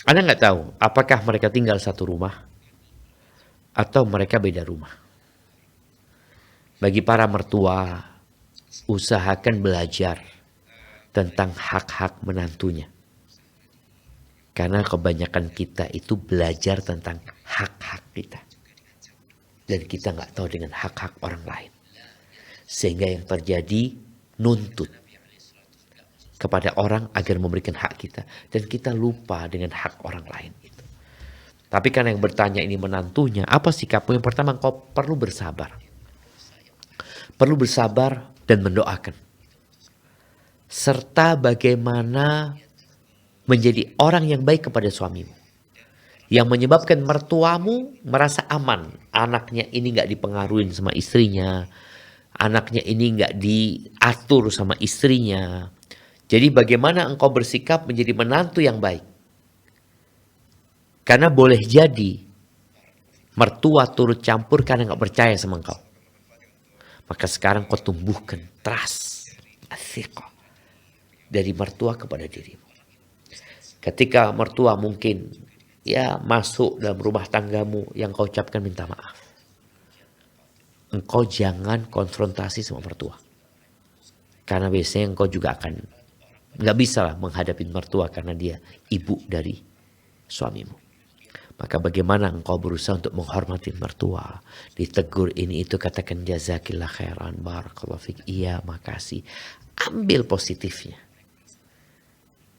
Anda nggak tahu apakah mereka tinggal satu rumah atau mereka beda rumah. Bagi para mertua, usahakan belajar tentang hak-hak menantunya. Karena kebanyakan kita itu belajar tentang hak-hak kita. Dan kita nggak tahu dengan hak-hak orang lain. Sehingga yang terjadi nuntut kepada orang agar memberikan hak kita. Dan kita lupa dengan hak orang lain itu. Tapi karena yang bertanya ini menantunya, apa sikapmu? Yang pertama, kau perlu bersabar. Perlu bersabar dan mendoakan. Serta bagaimana menjadi orang yang baik kepada suamimu. Yang menyebabkan mertuamu merasa aman. Anaknya ini gak dipengaruhi sama istrinya. Anaknya ini gak diatur sama istrinya. Jadi bagaimana engkau bersikap menjadi menantu yang baik. Karena boleh jadi mertua turut campur karena gak percaya sama engkau. Maka sekarang kau tumbuhkan trust, athiqah dari mertua kepada dirimu. Ketika mertua mungkin ya masuk dalam rumah tanggamu, yang kau ucapkan minta maaf. Engkau jangan konfrontasi sama mertua. Karena biasanya engkau juga akan nggak bisa lah menghadapi mertua karena dia ibu dari suamimu. Maka bagaimana engkau berusaha untuk menghormati mertua. Ditegur ini itu, katakan jazakillah khairan, barakallahu fik. Iya, makasih. Ambil positifnya.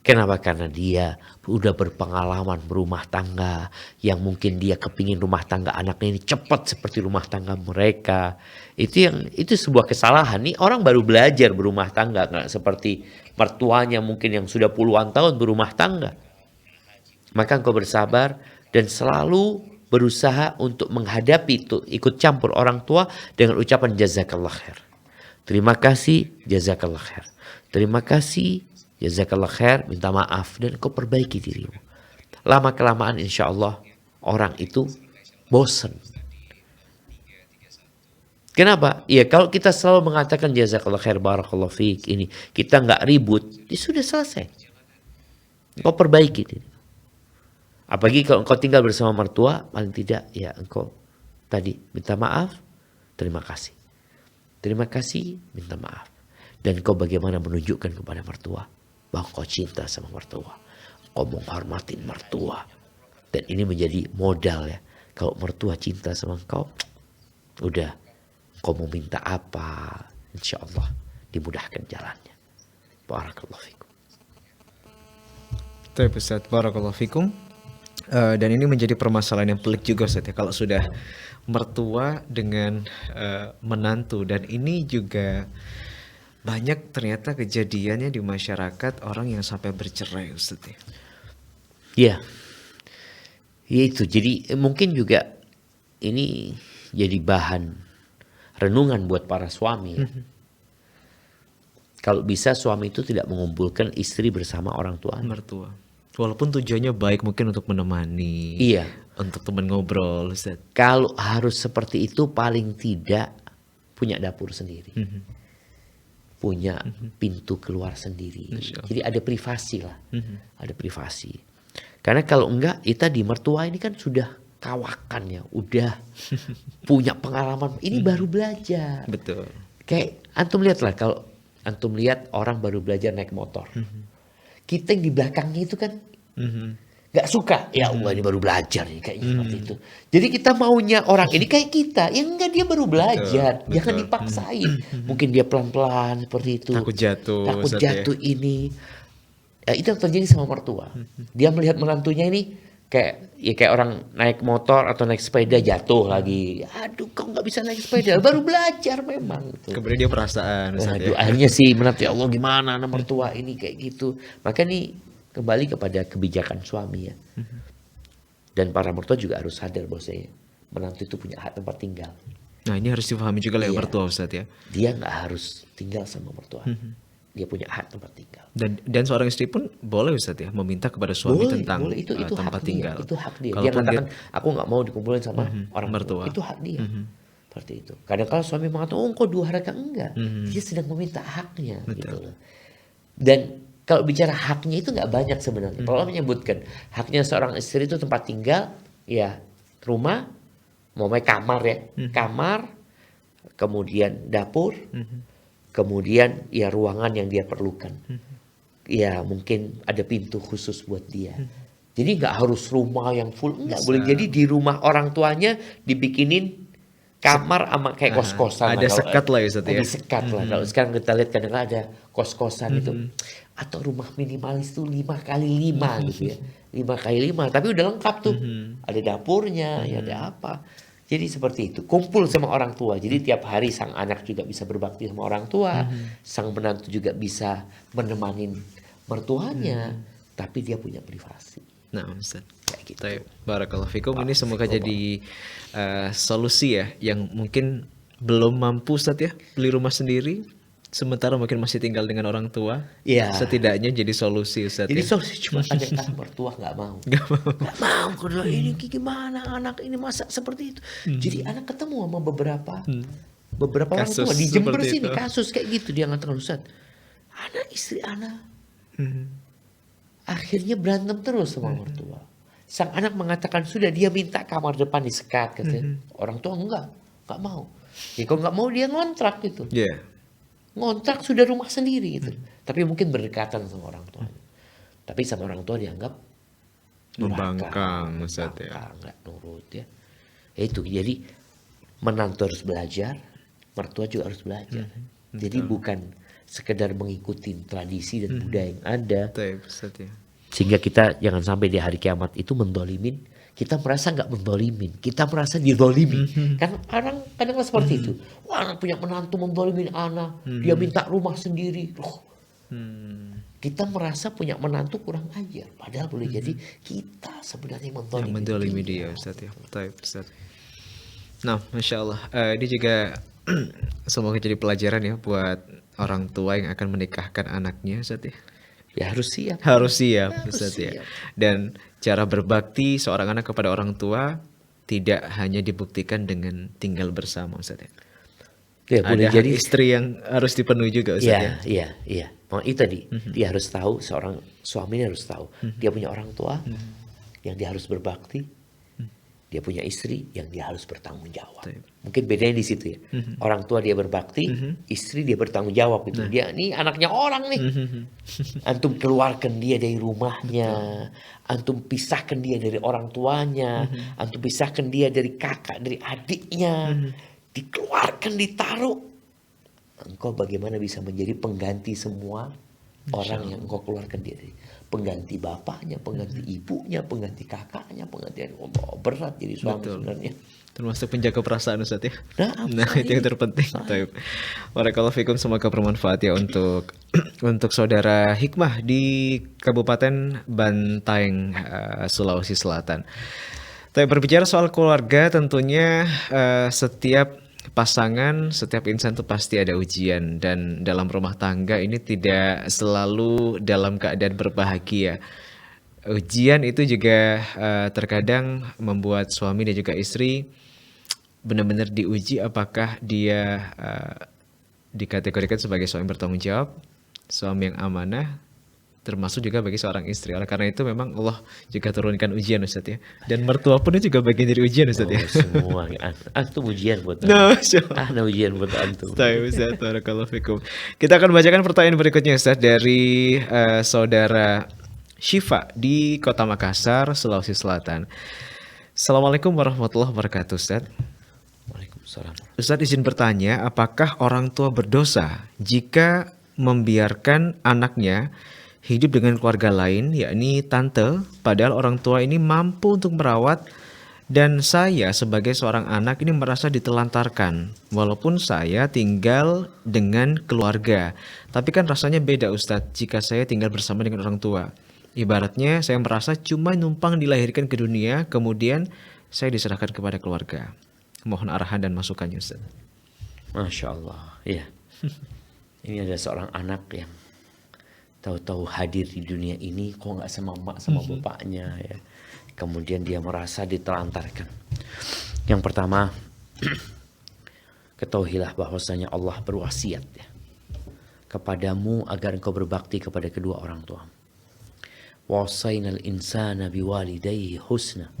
Kenapa? Karena dia udah berpengalaman berumah tangga, yang mungkin dia kepingin rumah tangga anaknya ini cepat seperti rumah tangga mereka. Itu sebuah kesalahan. Nih orang baru belajar berumah tangga, nggak seperti mertuanya mungkin yang sudah puluhan tahun berumah tangga. Maka engkau bersabar dan selalu berusaha untuk menghadapi itu, ikut campur orang tua dengan ucapan jazakallah khair. Terima kasih, jazakallah khair. Terima kasih, jazakallah khair, minta maaf, dan kau perbaiki dirimu. Lama-kelamaan insya Allah orang itu bosan. Kenapa? Ya kalau kita selalu mengatakan jazakallah khair, barakallahu fiik, ini kita nggak ribut, ya sudah selesai. Kau perbaiki diri. Apalagi kalau engkau tinggal bersama mertua, paling tidak ya engkau tadi minta maaf, terima kasih. Terima kasih, minta maaf. Dan kau bagaimana menunjukkan kepada mertua bahwa kau cinta sama mertua, kau menghormati mertua. Dan ini menjadi modal ya. Kalau mertua cinta sama kau, udah kau mau minta apa, insya Allah dimudahkan jalannya. Barakallahu fikum. Baik Ustaz, barakallahu fikum. Dan ini menjadi permasalahan yang pelik juga Ustaz ya, kalau sudah mertua dengan menantu, dan ini juga banyak ternyata kejadiannya di masyarakat orang yang sampai bercerai Ustaz ya. Ya, ya itu. Jadi mungkin juga ini jadi bahan renungan buat para suami ya. Kalau bisa suami itu tidak mengumpulkan istri bersama orang tua. Mertua. Walaupun tujuannya baik, mungkin untuk menemani, Iya. untuk teman ngobrol Ustaz. Kalau harus seperti itu paling tidak punya dapur sendiri. Punya pintu keluar sendiri. Jadi ada privasi lah. Ada privasi. Karena kalau enggak, kita di mertua ini kan sudah kawakan ya. Udah punya pengalaman. Ini baru belajar. Betul. Kayak antum lihat lah, kalau antum lihat orang baru belajar naik motor. Kita yang di belakangnya itu kan gak suka. Ya Allah, ini baru belajar nih kayak seperti itu. Jadi kita maunya orang ini kayak kita. Ya enggak, dia baru belajar. Betul, Jangan betul. dipaksain. Mungkin dia pelan-pelan seperti itu. Takut jatuh, Takut Ustaz ya. jatuh ini. Ya, itu yang terjadi sama mertua. Dia melihat menantunya ini kayak orang naik motor atau naik sepeda jatuh lagi. Aduh, kau nggak bisa naik sepeda. Baru belajar memang. Gitu. Kemudian dia perasaan Ustaz ya. Waduh, akhirnya sih menantu, ya Allah gimana anak mertua ini kayak gitu. Maka nih kembali kepada kebijakan suami ya. Dan para mertua juga harus sadar bahwasanya menantu itu punya hak tempat tinggal. Nah ini harus dipahami juga oleh Iya. mertua Ustaz ya. Dia nggak harus tinggal sama mertua. Dia punya hak tempat tinggal. Dan seorang istri pun boleh Ustaz ya meminta kepada suami tentang itu tempat hak tinggal. Dia, itu hak dia. Dia Kalaupun mengatakan aku nggak mau dikumpulin sama orang mertua. tua. Itu hak dia. Seperti itu. Kadang kalau suami mengatakan, oh kok dua harga enggak. Dia sedang meminta haknya. Gitu loh. Dan kalau bicara haknya itu nggak banyak sebenarnya. Kalau menyebutkan haknya seorang istri itu tempat tinggal, ya rumah, mau kamar ya, kamar, kemudian dapur, kemudian ya ruangan yang dia perlukan. Ya mungkin ada pintu khusus buat dia. Jadi nggak harus rumah yang full, nggak boleh. Jadi di rumah orang tuanya dibikinin kamar sama kayak kos-kosan. Ada sekat lah ya Ustaz ya. Ada sekat lah. Kalau sekarang kita lihat kadang ada kos-kosan itu. Atau rumah minimalis tuh 5x5 gitu ya. 5x5. Tapi udah lengkap tuh. Ada dapurnya, ya ada apa. Jadi seperti itu. Kumpul sama orang tua. Jadi tiap hari sang anak juga bisa berbakti sama orang tua. Sang menantu juga bisa menemanin mertuanya. Tapi dia punya privasi. Nah Ustaz. Kayak gitu. Baik, barakallahu fikum. Ini semoga jadi solusi ya, yang mungkin belum mampu Ustaz ya beli rumah sendiri, sementara mungkin masih tinggal dengan orang tua. Iya. Setidaknya jadi solusi Ustaz Jadi ya. solusi cuma ada kata mertua nggak mau. Nggak mau. Nggak mau. Karena ini gimana anak ini masa seperti itu. Jadi anak ketemu sama beberapa orang Kasus tua di Jember seperti sini itu. kasus kayak gitu. Dia ngatakan, Ustaz, anak istri anak akhirnya berantem terus sama mertua. Sang anak mengatakan sudah, dia minta kamar depan disekat katanya. Orang tua nggak mau. Ya kalau nggak mau dia ngontrak gitu. Iya. Ngontrak sudah rumah sendiri gitu. Tapi mungkin berdekatan sama orang tuanya. Tapi sama orang tua dianggap Membangkang Ustaz ya. nggak nurut ya. Itu jadi menantu harus belajar, mertua juga harus belajar. Jadi bukan sekedar mengikuti tradisi dan budaya yang ada. Baik, Ustaz, ya. Sehingga kita jangan sampai di hari kiamat itu mendolimin. Kita merasa nggak mendolimin, kita merasa didolimin. Kan orang kadang seperti itu. Wah, anak punya menantu mendolimin anak, dia minta rumah sendiri. Kita merasa punya menantu kurang ajar, padahal boleh jadi kita sebenarnya Yang mendolimi dia, Ustaz, ya. Baik, Ustaz. Nah, Masya Allah, ini juga semoga jadi pelajaran ya buat orang tua yang akan menikahkan anaknya, Ustaz, ya. Ya harus siap. Harus siap, Ustaz, ya. Dan cara berbakti seorang anak kepada orang tua tidak hanya dibuktikan dengan tinggal bersama, Ustaz, ya. Ya, boleh Ada jadi hak istri yang harus dipenuhi juga, Ustaz, ya. Iya. Oh, itu tadi. Dia harus tahu, seorang suami ini harus tahu. Dia punya orang tua yang dia harus berbakti. Dia punya istri yang dia harus bertanggung jawab. Mungkin bedanya di situ ya. Orang tua dia berbakti, istri dia bertanggung jawab gitu. Dia ini anaknya orang nih. Antum keluarkan dia dari rumahnya, antum pisahkan dia dari orang tuanya, antum pisahkan dia dari kakak, dari adiknya, dikeluarkan, ditaruh. Engkau bagaimana bisa menjadi pengganti semua orang yang engkau keluarkan dia dari, pengganti bapaknya, pengganti ibunya, pengganti kakaknya, pengganti Allah, berat jadi suami sebenarnya. Termasuk penjaga perasaan, Ustaz, ya. Nah, itu yang terpenting. Barakallahu fikum, semoga bermanfaat ya untuk saudara Hikmah di Kabupaten Bantaeng, Sulawesi Selatan. Tapi berbicara soal keluarga, tentunya setiap pasangan, setiap insan itu pasti ada ujian, dan dalam rumah tangga ini tidak selalu dalam keadaan berbahagia. Ujian itu juga terkadang membuat suami dan juga istri benar-benar diuji apakah dia dikategorikan sebagai suami yang bertanggung jawab, suami yang amanah, termasuk juga bagi seorang istri. Oleh karena itu memang Allah juga turunkan ujian, Ustaz, ya. Dan mertua pun itu juga bagian dari ujian, Ustaz, ya. Semua antum ujian buat antum. Ujian buat antum. Ustaz, barakallahu fikum. Kita akan bacakan pertanyaan berikutnya, Ustaz, dari saudara Syifa di Kota Makassar, Sulawesi Selatan. Assalamualaikum warahmatullahi wabarakatuh, Ustaz. Waalaikumsalam. Ustaz, izin bertanya, apakah orang tua berdosa jika membiarkan anaknya hidup dengan keluarga lain, yakni tante, padahal orang tua ini mampu untuk merawat, dan saya sebagai seorang anak ini merasa ditelantarkan walaupun saya tinggal dengan keluarga. Tapi kan rasanya beda, Ustadz, jika saya tinggal bersama dengan orang tua. Ibaratnya saya merasa cuma numpang dilahirkan ke dunia, kemudian saya diserahkan kepada keluarga. Mohon arahan dan masukannya, Ustadz. Masya Allah, ya. Ini ada seorang anak yang tahu-tahu hadir di dunia ini kok nggak sama emak sama bapaknya ya. Kemudian dia merasa ditelantarkan. Yang pertama, ketahuilah bahwasanya Allah berwasiat ya, kepadamu agar engkau berbakti kepada kedua orang tua. Wasainal insana biwalidayhi husna.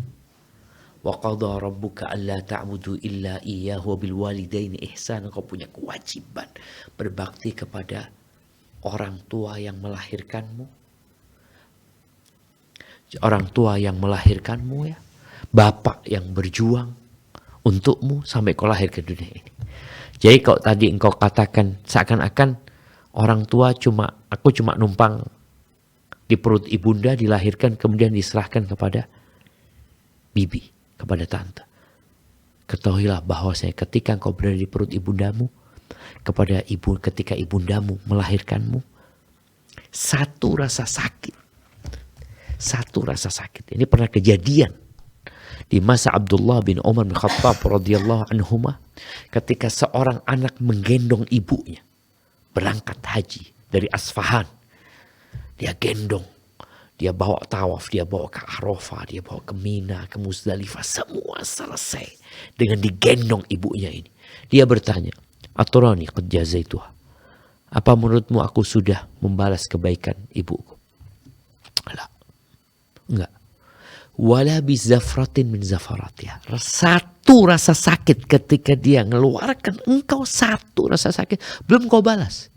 Wa qadha rabbuka alla ta'budu illa iyyahu wa bil walidaini ihsana. Engkau punya kewajiban berbakti kepada orang tua yang melahirkanmu, orang tua yang melahirkanmu ya, bapak yang berjuang untukmu sampai kau lahir ke dunia ini. Jadi kalau tadi engkau katakan seakan-akan orang tua aku cuma numpang di perut ibunda, dilahirkan kemudian diserahkan kepada bibi, kepada tante. Ketahuilah bahwasanya ketika engkau berada di perut ibundamu, ketika ibundamu melahirkanmu, satu rasa sakit. Ini pernah kejadian di masa Abdullah bin Umar bin Khattab radhiyallahu anhuma, ketika seorang anak menggendong ibunya berangkat haji dari Asfahan. Dia gendong, dia bawa tawaf, dia bawa ke Arafah, dia bawa ke Mina, ke Muzdalifah, semua selesai dengan digendong ibunya ini. Dia bertanya, Aturani qad jazaituha. Apa menurutmu aku sudah membalas kebaikan ibuku? Enggak. Wala bizafratin min zafaratiha. Satu rasa sakit ketika dia mengeluarkan engkau, satu rasa sakit belum kau balas.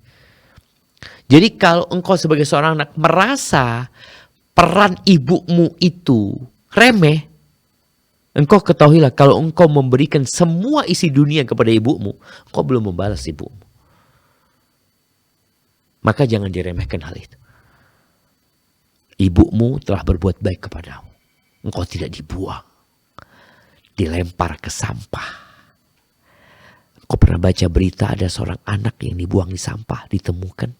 Jadi kalau engkau sebagai seorang anak merasa peran ibumu itu remeh, engkau ketahuilah kalau engkau memberikan semua isi dunia kepada ibumu, engkau belum membalas ibumu. Maka jangan diremehkan hal itu. Ibumu telah berbuat baik kepadamu. Engkau tidak dibuang, dilempar ke sampah. Kau pernah baca berita ada seorang anak yang dibuang di sampah, ditemukan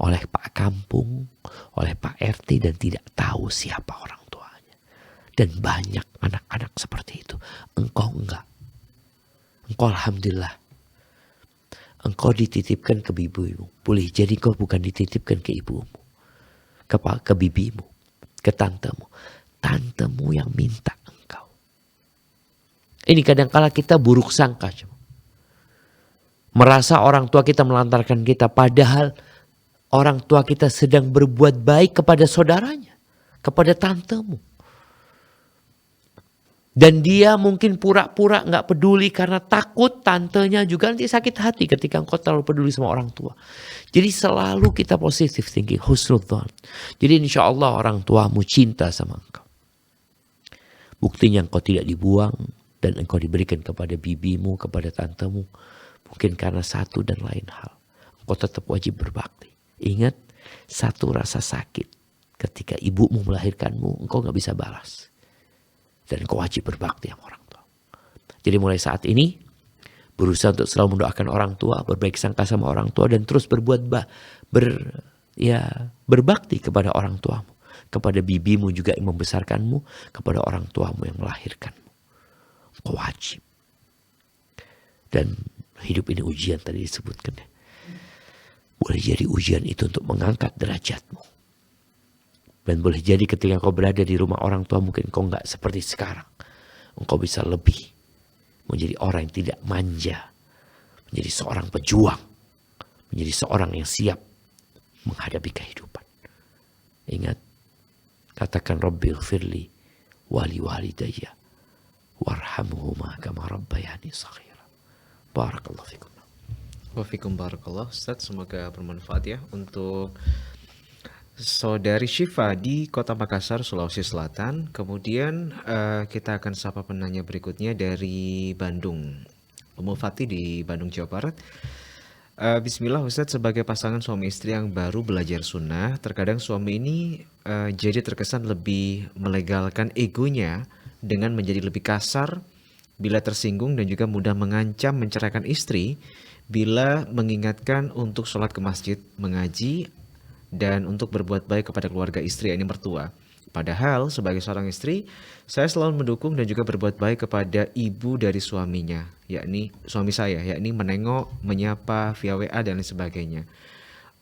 oleh Pak Kampung, oleh Pak RT dan tidak tahu siapa orang tuanya. Dan banyak anak-anak seperti itu. Engkau enggak. Engkau alhamdulillah. Engkau dititipkan ke ibumu. Boleh jadi kau bukan dititipkan ke ibumu, ke bibimu, ke tantemu. Tantemu yang minta engkau. Ini kadang-kala kita buruk sangka. Merasa orang tua kita melantarkan kita, padahal orang tua kita sedang berbuat baik kepada saudaranya, kepada tantemu. Dan dia mungkin pura-pura gak peduli karena takut tantenya juga nanti sakit hati ketika engkau terlalu peduli sama orang tua. Jadi selalu kita positive thinking, husnudzon. Jadi insya Allah orang tuamu cinta sama engkau. Buktinya engkau tidak dibuang dan engkau diberikan kepada bibimu, kepada tantemu. Mungkin karena satu dan lain hal. Engkau tetap wajib berbakti. Ingat, satu rasa sakit ketika ibumu melahirkanmu, engkau gak bisa balas. Dan engkau wajib berbakti sama orang tua. Jadi mulai saat ini, berusaha untuk selalu mendoakan orang tua, berbaik sangka sama orang tua, dan terus berbakti kepada orang tuamu. Kepada bibimu juga yang membesarkanmu, kepada orang tuamu yang melahirkanmu. Engkau wajib. Dan hidup ini ujian tadi disebutkan. Boleh jadi ujian itu untuk mengangkat derajatmu. Dan boleh jadi ketika kau berada di rumah orang tua mungkin kau nggak seperti sekarang. Engkau bisa lebih menjadi orang yang tidak manja. Menjadi seorang pejuang. Menjadi seorang yang siap menghadapi kehidupan. Ingat, katakan Rabbil firli wali walidayya warhamhuma kama rabbayani shaghira. Barakallahu fikum. Wafikum barakallah Ustaz, semoga bermanfaat ya untuk Saudari Syifa di Kota Makassar, Sulawesi Selatan. Kemudian kita akan sapa penanya berikutnya dari Bandung, Umu Fatih di Bandung, Jawa Barat. Bismillah Ustaz, sebagai pasangan suami istri yang baru belajar sunnah, terkadang suami ini jadi terkesan lebih melegalkan egonya dengan menjadi lebih kasar bila tersinggung dan juga mudah mengancam menceraikan istri bila mengingatkan untuk sholat ke masjid, mengaji, dan untuk berbuat baik kepada keluarga istri, yakni mertua. Padahal sebagai seorang istri, saya selalu mendukung dan juga berbuat baik kepada ibu dari suaminya, yakni suami saya, yakni menengok, menyapa via WA dan lain sebagainya.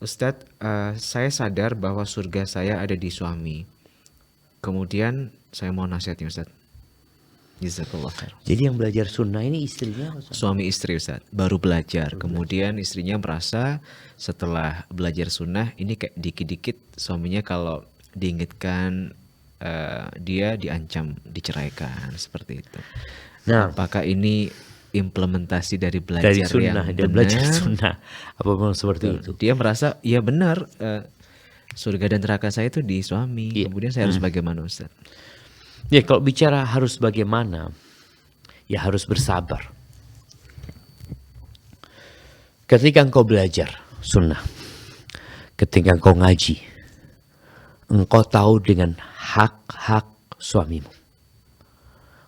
Ustadz, saya sadar bahwa surga saya ada di suami. Kemudian saya mau nasihatnya Ustadz. Jazakallah khair. Jadi yang belajar sunnah ini istrinya? Suami istri Ustaz, baru belajar. Kemudian istrinya merasa setelah belajar sunnah ini kayak dikit-dikit suaminya kalau diingatkan dia diancam diceraikan seperti itu. Nah, apakah ini implementasi dari belajar sunnah, yang benar? Belajar sunnah. Apa memang seperti itu? Dia merasa ya benar, surga dan neraka saya itu di suami. Kemudian saya harus bagaimana Ustaz? Ya kalau bicara harus bagaimana, ya harus bersabar. Ketika engkau belajar sunnah, ketika engkau ngaji, engkau tahu dengan hak-hak suamimu.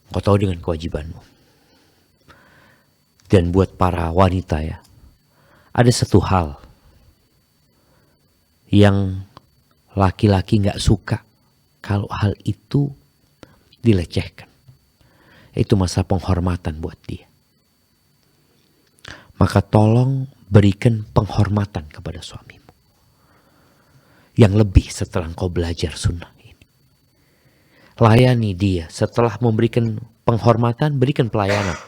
Engkau tahu dengan kewajibanmu. Dan buat para wanita ya, ada satu hal yang laki-laki gak suka kalau hal itu dilecehkan. Itu masa penghormatan buat dia. Maka tolong berikan penghormatan kepada suamimu. Yang lebih setelah engkau belajar sunnah ini. Layani dia. Setelah memberikan penghormatan, berikan pelayanan.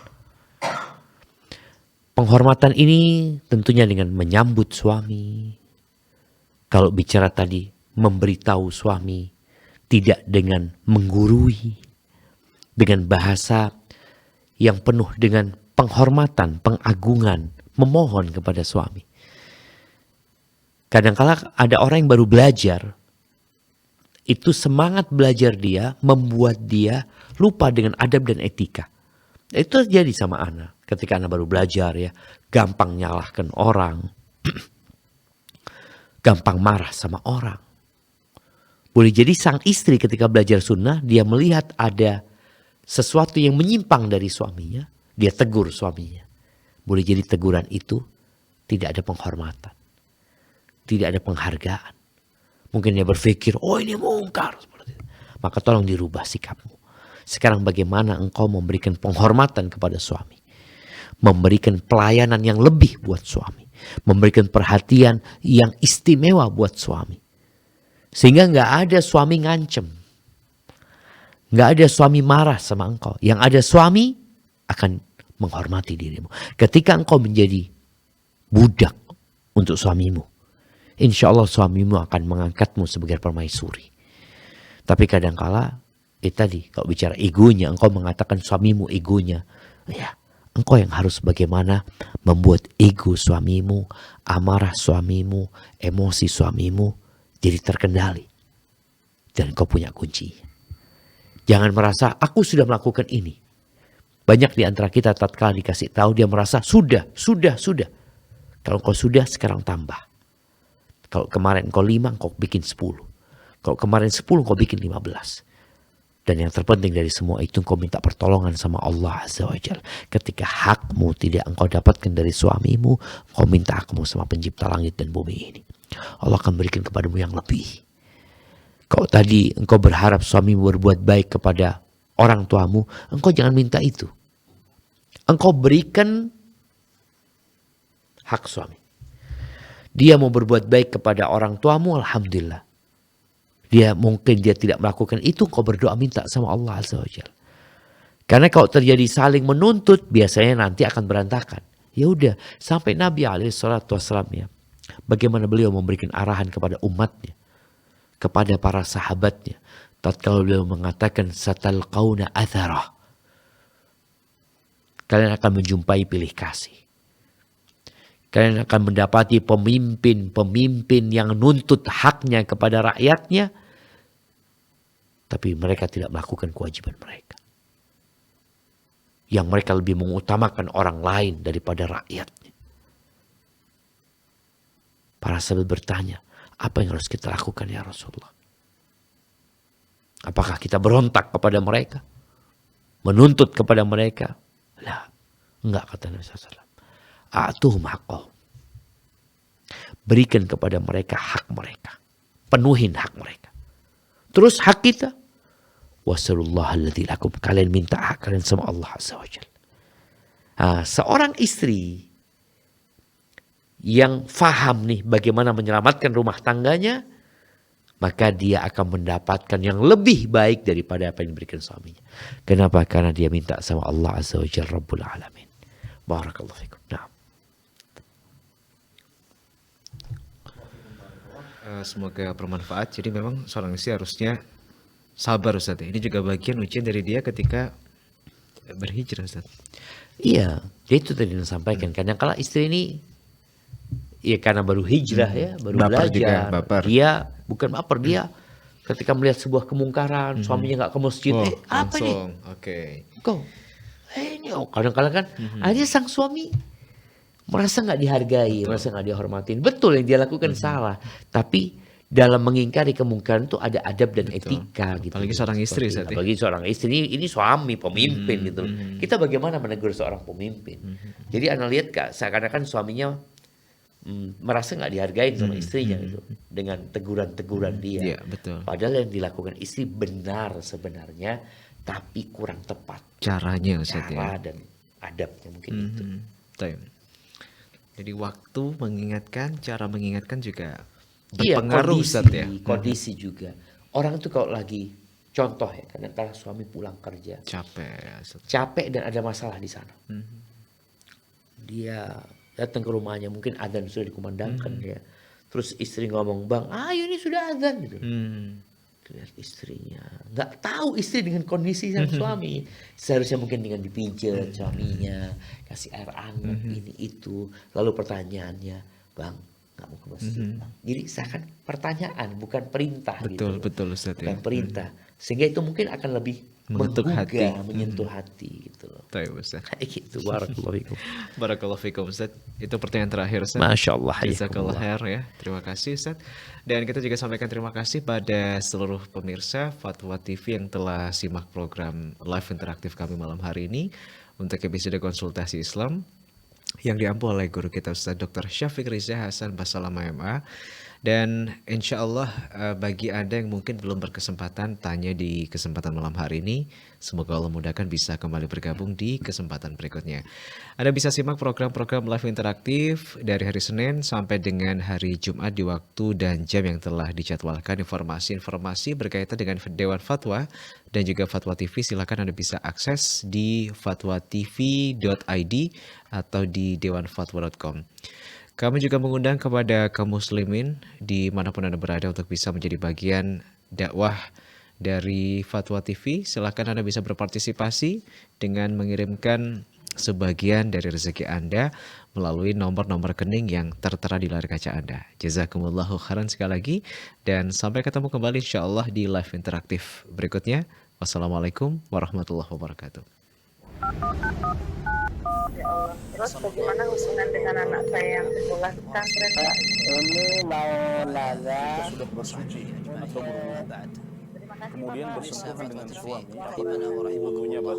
Penghormatan ini tentunya dengan menyambut suami. Kalau bicara tadi, memberitahu suami. Tidak dengan menggurui, dengan bahasa yang penuh dengan penghormatan, pengagungan, memohon kepada suami. Kadang-kala ada orang yang baru belajar, itu semangat belajar dia, membuat dia lupa dengan adab dan etika. Itu terjadi sama anak, ketika anak baru belajar ya, gampang nyalahkan orang. gampang marah sama orang. Boleh jadi sang istri ketika belajar sunnah, dia melihat ada sesuatu yang menyimpang dari suaminya, dia tegur suaminya. Boleh jadi teguran itu tidak ada penghormatan, tidak ada penghargaan. Mungkin dia berpikir, oh ini mungkar. Maka tolong dirubah sikapmu. Sekarang bagaimana engkau memberikan penghormatan kepada suami. Memberikan pelayanan yang lebih buat suami. Memberikan perhatian yang istimewa buat suami. Sehingga gak ada suami ngancem. Gak ada suami marah sama engkau. Yang ada suami akan menghormati dirimu. Ketika engkau menjadi budak untuk suamimu, insya Allah suamimu akan mengangkatmu sebagai permaisuri. Tapi kadangkala tadi kalau bicara egonya, engkau mengatakan suamimu egonya. Ya, engkau yang harus bagaimana membuat ego suamimu, amarah suamimu, emosi suamimu jadi terkendali. Dan engkau punya kunci. Jangan merasa aku sudah melakukan ini. Banyak di antara kita tatkala dikasih tahu dia merasa sudah. Kalau engkau sudah, sekarang tambah. Kalau kemarin engkau 5, engkau bikin 10. Kalau kemarin 10, engkau bikin 15. Dan yang terpenting dari semua itu, engkau minta pertolongan sama Allah Azza wa Jalla. Ketika hakmu tidak engkau dapatkan dari suamimu, engkau minta hakmu sama pencipta langit dan bumi ini. Allah akan berikan kepadamu yang lebih. Kalau tadi engkau berharap suamimu berbuat baik kepada orang tuamu, engkau jangan minta itu. Engkau berikan hak suami. Dia mau berbuat baik kepada orang tuamu, alhamdulillah. Mungkin dia tidak melakukan itu, kau berdoa minta sama Allah Azza wa Jalla. Karena kalau terjadi saling menuntut, biasanya nanti akan berantakan. Ya udah, sampai Nabi SAW ya, bagaimana beliau memberikan arahan kepada umatnya, kepada para sahabatnya. Tatkala beliau mengatakan satalqauna atharah. Kalian akan menjumpai pilih kasih. Kalian akan mendapati pemimpin yang nuntut haknya kepada rakyatnya, tapi mereka tidak melakukan kewajiban mereka. Yang mereka lebih mengutamakan orang lain daripada rakyatnya. Para sahabat bertanya, apa yang harus kita lakukan ya Rasulullah? Apakah kita berontak kepada mereka? Menuntut kepada mereka? Lah, enggak, kata Nabi SAW. A'tuhum haqqahum. Berikan kepada mereka hak mereka. Penuhin hak mereka. Terus hak kita. Wasallallahu alladzi lakum. Kalian minta hak kalian sama Allah Azza wa Jalla. Seorang istri yang faham nih bagaimana menyelamatkan rumah tangganya, maka dia akan mendapatkan yang lebih baik daripada apa yang diberikan suaminya. Kenapa? Karena dia minta sama Allah Azza wa Jalla Rabbul Alamin. Barakallahu fikum. Nah. Semoga bermanfaat. Jadi memang seorang istri harusnya sabar, Ustaz. Ini juga bagian ujian dari dia ketika berhijrah, Ustaz. Iya, dia itu tadi disampaikan. Kadang-kala istri ini, ya karena baru hijrah ya, baru baper belajar. Juga, baper. Dia bukan baper, dia ketika melihat sebuah kemungkaran, suaminya nggak ke masjid, apa ini? Oke. Kau, ini kadang-kadang kan, akhirnya sang suami merasa nggak dihargai, merasa nggak dihormatin. Betul yang dia lakukan salah, tapi dalam mengingkari kemungkaran itu ada adab dan etika gitu. Apalagi seorang istri, apalagi seorang istri ini suami pemimpin gitu. Kita bagaimana menegur seorang pemimpin? Jadi Anda lihat seakan-akan suaminya merasa nggak dihargai sama istrinya gitu, dengan teguran-teguran dia. Ya, betul. Padahal yang dilakukan istri benar sebenarnya, tapi kurang tepat. Caranya, Ustaz, cara dan adabnya mungkin itu. Jadi waktu mengingatkan, cara mengingatkan juga iya, berpengaruh, kondisi, Ustaz, ya. Kondisi juga. Orang itu kalau lagi contoh ya, kadang-kadang suami pulang kerja capek dan ada masalah di sana. Dia datang ke rumahnya, mungkin adzan sudah dikumandangkan ya. Terus istri ngomong, "Bang, ayo ini sudah adzan," gitu. Lihat istrinya, nggak tahu istri dengan kondisi sang suami. Seharusnya mungkin dengan dipijat suaminya, kasih air hangat ini itu. Lalu pertanyaannya, "Bang, nggak mau ke masjid, Bang?" Jadi seakan pertanyaan bukan perintah. Betul, gitu. Betul Ustaz, bukan perintah. Sehingga itu mungkin akan lebih mengetuk hati, menyentuh hati gitu loh. Baik Ustaz. Kayak gitu. Barakallahu fikum. Barakallahu fikum Ustaz. Itu pertanyaan terakhir Ustaz. Masya Allah. Jazakallah khair ya. Terima kasih Ustaz. Dan kita juga sampaikan terima kasih pada seluruh pemirsa Fatwa TV yang telah simak program live interaktif kami malam hari ini untuk episode konsultasi Islam yang diampu oleh guru kita Ustaz Dr. Syafiq Riza Hasan Basalam MMA. Dan insya Allah bagi Anda yang mungkin belum berkesempatan tanya di kesempatan malam hari ini, semoga Allah mudahkan bisa kembali bergabung di kesempatan berikutnya. Anda bisa simak program-program live interaktif dari hari Senin sampai dengan hari Jumat di waktu dan jam yang telah dijadwalkan. Informasi-informasi berkaitan dengan Dewan Fatwa dan juga Fatwa TV silakan Anda bisa akses di fatwatv.id atau di dewanfatwa.com. Kami juga mengundang kepada kaum muslimin dimanapun Anda berada untuk bisa menjadi bagian dakwah dari Fatwa TV. Silakan Anda bisa berpartisipasi dengan mengirimkan sebagian dari rezeki Anda melalui nomor-nomor rekening yang tertera di layar kaca Anda. Jazakumullahu khairan sekali lagi dan sampai ketemu kembali insyaallah di live interaktif berikutnya. Wassalamualaikum warahmatullahi wabarakatuh. Ya Allah. Terus bagaimana hubungan dengan anak saya yang sekolah di pesantren? Ini mau nanya. Sudah bersuci atau berwudu. Terima kasih Kemudian Bapak. bersentuhan dengan suami atau Rahimana wa rahimakumullah. wudunya batal.